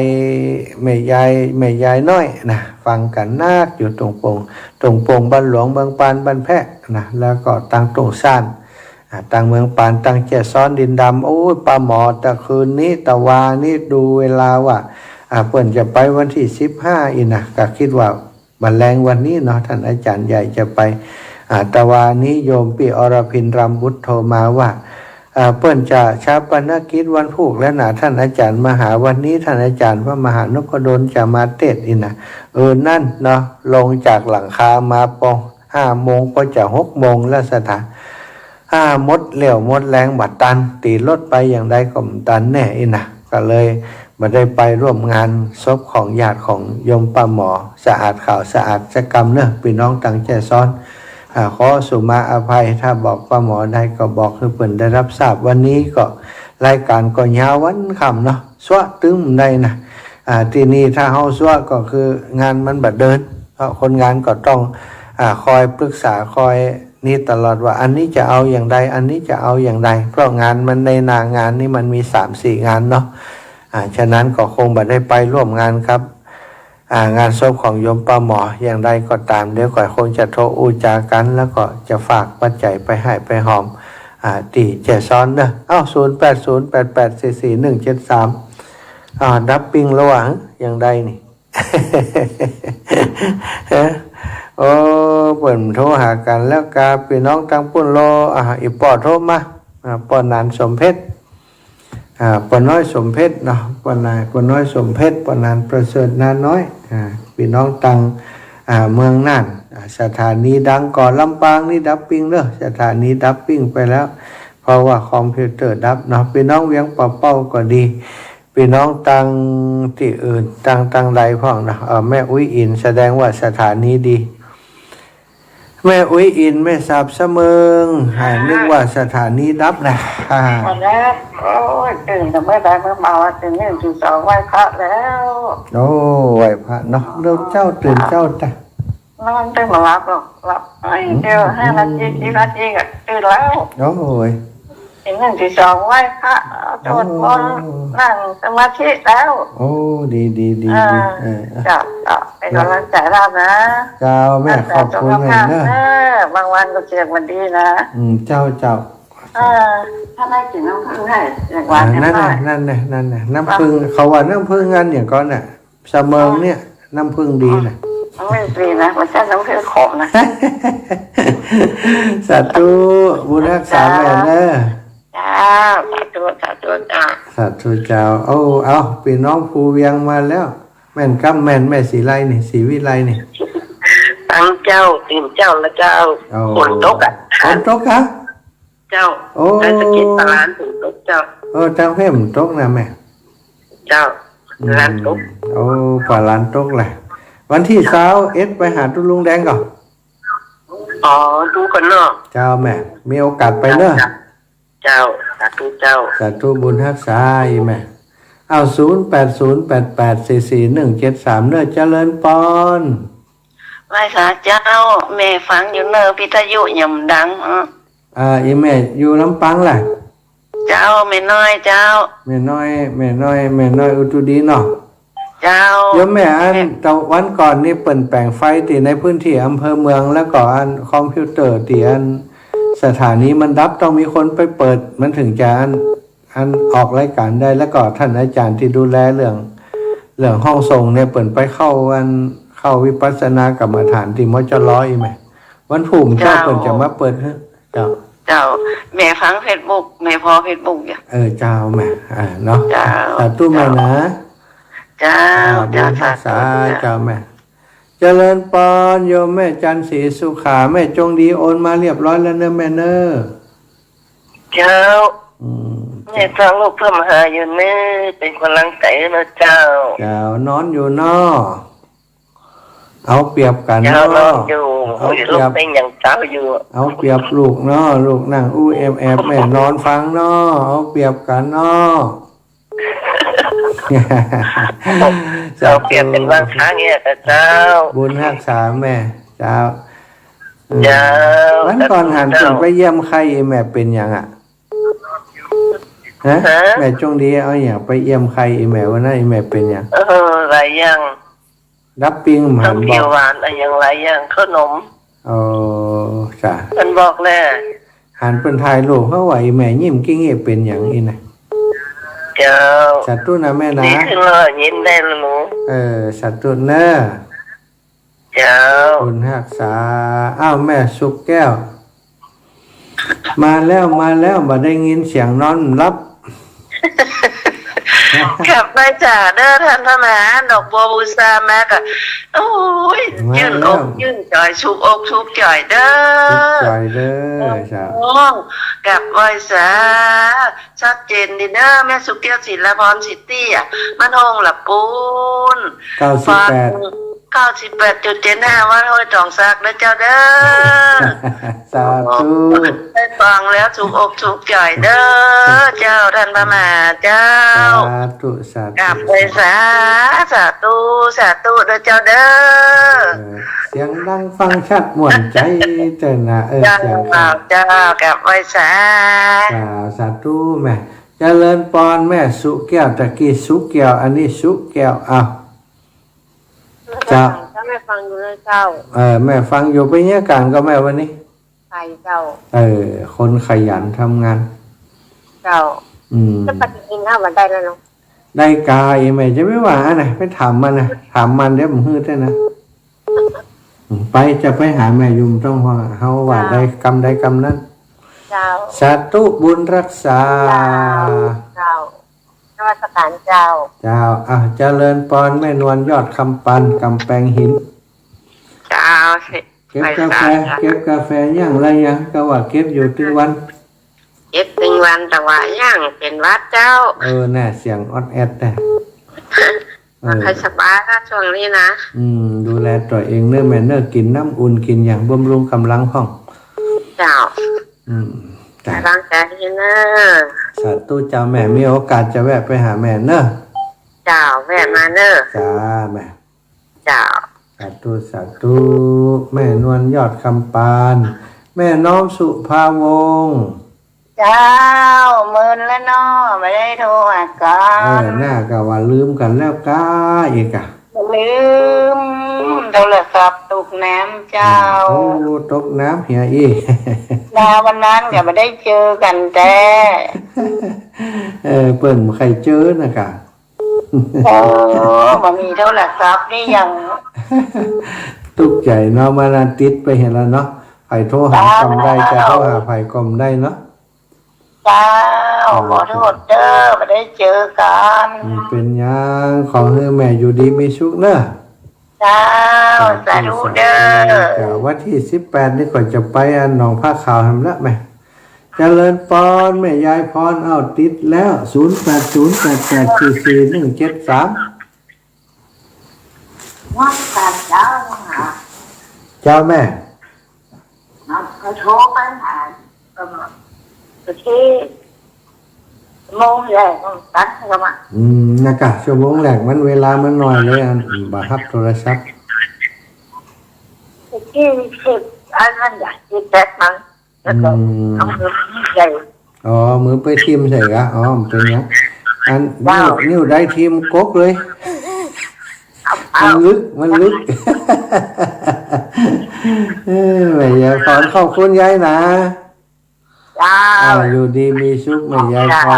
ยน้อยนะฟังกันนาดอยู่ตุงโป่งบ้านหลวงเมืองปานบ้านแพะนะแล้วก็ต่างตุงซ่านต่างเมืองปานต่างแจซ้อนดินดำโอ้ยปลาหมอตะคืนนี้ตะวานี่ดูเวลาว่าเพิ่นจะไปวันที่15อีกนะก็คิดว่าบันแรงวันนี้เนาะท่านอาจารย์ใหญ่จะไปตะวานี้โยมปีอรพินรำบุตรโทรมาว่าเพิ่นจะชาปนกิจวันพุธแล้วนะท่านอาจารย์มาหาวันนี้ท่านอาจารย์พระมหานพดลจะมาเทศน์อีกนะนั่นเนาะลงจากหลังคามาปอง5 โมงก็จะ6 โมงแล้วสถานมดเหลวมดแรงบัดตันตีรถไปอย่างใดก็ตันแน่อีนะก็เลยมาได้ไปร่วมงานศพของญาติของโยมป้าหมอสะอาดข่าวสะอาดสกรรมเนอะพี่น้องตั้งใจซ้อนขอสุมาอภัยถ้าบอกป้าหมอได้ก็บอกให้เพิ่นได้รับทราบวันนี้ก็รายการก็ยาววันค่ำเนาะสวะตึ้มได้นะที่นี่ถ้าเฮาสวะก็คืองานมันบัดเดินเพราะคนงานก็ต้องคอยปรึกษาคอยนี่ตลอดว่าอันนี้จะเอาอย่างใดอันนี้จะเอาอย่างใดเพราะงานมันในหน้างานนี่มันมี 3-4 งานเนาะ ฉะนั้นก็คงบ่ได้ไปร่วมงานครับงานศพของโยมป้าหมออย่างไรก็ตามเดี๋ยวก่อนคงจะโทรอูจากันแล้วก็จะฝากปัจจัยไปให้ไปหอมตีเจซ้อนเด้อ0808844173ดับปิ้งระหว่างอย่างใดนี่ โอ้เปิ่นโทรหากันแล้วกาพี่น้องตั้งปุ่นโลอีปอโทรมาปอนานสมเพชรปอน้อยสมเพชรเนาะปอน้อยสมเพชรปอนานประเสริฐนาน้อยพี่น้องตั้งเมืองน่านสถานีดังก่อนลำปางนี่ดับปิ้งเด้อสถานีดับปิ้งไปแล้วเพราะว่าคอมพิวเตอร์ดับเนาะพี่น้องเวียงป่าเป้าก็ดีพี่น้องตังที่อื่นตังใดพ่องนะแม่อุ้ยอินแสดงว่าสถานีดีแม่อุ้ยอินแม่สาบเสมิงนึกว่าสถานีดับนะวันแรกโอ้ยตื่นแต่เมื่อใดเมื่อเมาตื่น1:2ไหว้พระแล้วโอ้ไหว้พระเนาะเร็วเจ้าตื่นเจ้าจ้ะนอนตื่นมารับหรอกรับเดียว5 นาที10 นาทีก็ตื่นแล้วโอ้ยตื่น1:2ไหว้พระสวดมนต์นั่งสมาธิแล้วโอ้ดีจ้ะเป็นกำลังใจเรานะเจ้าแม่ขอบคุณแม่เนอะบางวันก็เจียกวันดีนะเจ้าถ้าไม่กินน้ำผึ้งให้อย่างวันนั่นน้ำผึ้งเขาว่าน้ำผึ้งงานอย่างก้อนน่ะเสมิงเนี่ยน้ำผึ้งดีน่ะไม่ดีนะมันใช่น้ำผึ้งขมนะสาธุบุญรักษาแม่เนอะจ้าสาธุจ้าสาธุเจ้าเอาพี่น้องภูเวียงมาแล้วแม่นกำแม่นแม่ศรีไลนี่ศรีวิไลนี่ตั้งเจ้าตื่นเจ้าแล้วเจ้าฝนตกฝนตกครับเจ้าได้สกิดตลาดฝนตกเจ้าจังเพ่มตกนะแม่เจ้าร้านตกป่าร้านตกแหละวันที่21ไปหาตุ้ลุงแดงก่อนดูกันเนาะเจ้าแม่มีโอกาสไปเนอะเจ้าสาธุเจ้าสาธุบุญรักษาแม่0808844173เนอะเจริญปอนไหว้สาเจ้าแม่ฟังอยู่เนอะพิทยุย่ำดังอีแม่อยู่ลำปางแหละเจ้าแม่น้อยเจ้าแม่น้อยอุตุดีเนาะเจ้าเดี๋ยวแม่ตะวันก่อนนี่เปิ่นแปลงไฟที่ในพื้นที่อำเภอเมืองแล้วก็คอมพิวเตอร์ที่สถานีมันดับต้องมีคนไปเปิดมันถึงจะออกรายการได้แล้วก็ท่านอาจารย์ที่ดูแลเรื่องห้องส่งเนี่ยเปิ่นไปเข้าวิปัสสนากรรมฐานที่มจร้อยไหมวันพุ่มเจ้าเปิ่นจะมาเปิดเจ้าแม่ฟังFacebookแม่พอ Facebook อยู่เจ้าแม่เนาะสาธุแม่นะเจ้าสาเจ้าแม่เจริญปอนโยมแม่จันศรีสุขาแม่จงดีโอนมาเรียบร้อยแล้วเนอะแม่เนอะเจ้าแม่ฟังลูกเพิ่มหาอยู่เนอะเป็นกำลังใจนะเจ้านอนอยู่นอเอาเปรียบกันเนาะเอาเปรียบเป็นอย่างเจ้าอยู่เอาเปรียบลูกเนาะลูกนั่งแอบแม่นอนฟังเนาะเอาเปรียบกันเนาะเราเปรียบเป็นบางครั้งเนี่ยเจ้าบุญรักษาแม่เจ้าวันก่อนหันไปเยี่ยมใครแม่เป็นอย่างแม่จงดีเอาอย่างไปเยี่ยมใครแม่วันนั้นแม่เป็นอย่างหลายอย่างรับปิ้งหันบอกหวานอะไรอย่างไรอย่างขนมจ้ะมันบอกแน่หันเป็นทายลูกเขาไหวแม่ยิ้มกิ้งเงียบเป็นอย่างนี้นะเจ้าสัตว์ตุนะแม่นะนี่คือเรายิ้มได้แล้วหนูสัตว์ตุนะ เจ้าคุณรักษาแม่สุกแก้วมาแล้วมาได้ยินเสียงนอนรับขับได้จ่าเด้อท่านพระมหาดอกบัวบูชามาก็โอ้ยยื่นอกยื่นใจชุบอกชุบใจเด้อจ้ากับไหว้สาชัดเจนดีเด้อแม่สุกแก้วศิลปรซิตี้มันห้องหลับปูน98.75วัดห้วยตองซักนะเจ้าเด้อสาธุได้ฟังแล้วถูกอกถูกใจเด้อเจ้าท่านพระมหาเจ้าสาธุกราบไหว้สาธุเด้อเจ้าเด้อเสียงดังฟังชัดม่วนใจเจ้านะเสียงเจ้ากราบไหว้สาธุแม่เจ เจริญปอนแม่สุแก้วตะกี้สุแก้วอันนี้สุแก้วอ้าวเจ้า ถ้าแม่ฟังอยู่เลยเจ้า แม่ฟังอยู่ไปเนี่ยการก็แม่วันนี้ ไปเจ้า คนขยันทำงาน เจ้า อืม จะปฏิทินห้าวันได้แล้วเนาะ ได้กายแม่จะไม่ว่านะไปถามมันนะถามมันเดี๋ยวผมฮืดได้นะไปจะไปหาแม่ยุมต้องว่าเขาว่าได้กรรมได้กรรมนั้น เจ้า สาธุบุญรักษา เจ้าเจ้านมัสการเจ้า เจ้าเจริญปอนแม่นวลยอดคำปันกำแพงหิน เจ้าสิ เก็บกาแฟเก็บกาแฟย่างไรยังก็ว่าเก็บอยู่ถึงวัน เจ็บถึงวันแต่ว่าย่างเป็นวัดเจ้า แน่เสียงออดแอดแต่ ใครสบายก็ช่วงนี้นะ ดูแลตัวเองเนื้อแม่เนื้อกินน้ำอุ่นกินอย่างบำรุงกำลังของ เจ้า จ้ะ ร่างกายดีนะ สาธุเจ้าแม่มีโอกาสจะแวะไปหาแม่เนอะ เจ้าแวะมาเนอะ จ้าแม่ เจ้า สาธุแม่นวลยอดคำปานแม่น้อมสุภาวงศ์ เจ้าเมินแล้วเนาะไม่ได้โทรหากั หน้าก็ว่าลืมกันแล้วก้าอีกอ่ะ ลืมโทรศัพท์ตกน้ำเจ้า ตกน้ำเหียอีก ดาวันนั้นก็ไม่ได้เจอกันแต่ เปิ่นใครเจอนะกะ มันมีโทรศัพท์นี่ยัง ตุกใจเนาะมานาติดไปเห็นแล้วเนาะไผ่โทรหากำได้จะโทรหาไผ่กำได้เนาะ เจ้าขอโทษเด้อไม่ได้เจอกัน เป็นยังขอให้แม่อยู่ดีมีสุขเนอะ เจ้าสาธุเด้อ วันที่18นี่ก่อนจะไปหนองผ้าขาวทำละแม่เจริญปอนแม่ยายพรเอาติดแล้ว0808844173ว่าการเจ้าหา เจ้าแม่ เขาโทรไปหาที่โมงแรกตัดเข้ามา นะคะชั่วโมงแรกมันเวลามันน้อยเลยบ่ฮับโทรศัพท์ ที่สิบอันนั้นอยากที่แป๊บมันแล้วก็เอามือใหญ่ มือไปทีมใส่กะมันเป็นยังอันนิ้วได้ทีมกกเลยมันลึก แม่ยายพรขอบคุณยายนะ เจ้า อยู่ดีมีสุขแม่ยายพ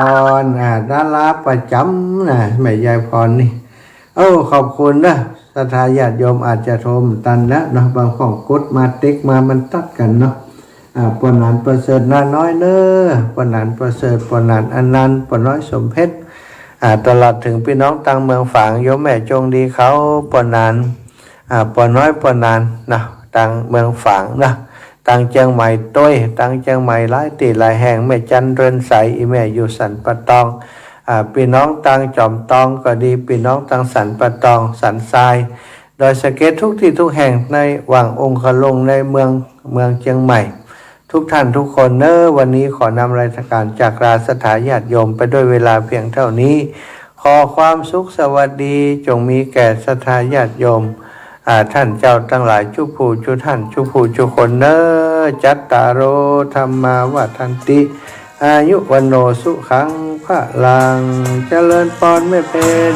รดาราประจำนะแม่ยายพรนี่ขอบคุณนะศรัทธาญาติโยมอาจจะโทมตันแล้วเนาะบางของกดมาเต็กมามันตัดกันเนาะปนนันประเสริฐนาน้อยเนอปนนันประเสริฐปนนันอนันต์ปนน้อยสมเพชรตลอดถึงพี่น้องต่างเมืองฝางโยมแม่จงดีเขาปนนันปนน้อยปนนันนะต่างเมืองฝางนะต่างเชียงใหม่ต้วยต่างเชียงใหม่หลายตีหลายแห่งแม่จันเรือนใสอีแม่อยู่สันปะตองพี่น้องต่างจอมตองก็ดีพี่น้องต่างสันปะตองสันทรายโดยสเก็ตทุกที่ทุกแห่งในวังองคลงในเมืองเชียงใหม่ทุกท่านทุกคนวันนี้ขอนำรายการจากราสถาญาติโยมไปด้วยเวลาเพียงเท่านี้ขอความสุขสวัสดีจงมีแก่ศรัทธาญาติโยมท่านเจ้าทั้งหลายจุผู้จุท่านจุผู้จุคนจัตตารโอธรรมาวัฏันติอายุวันโนสุขังพระลังเจริญพรไม่เป็น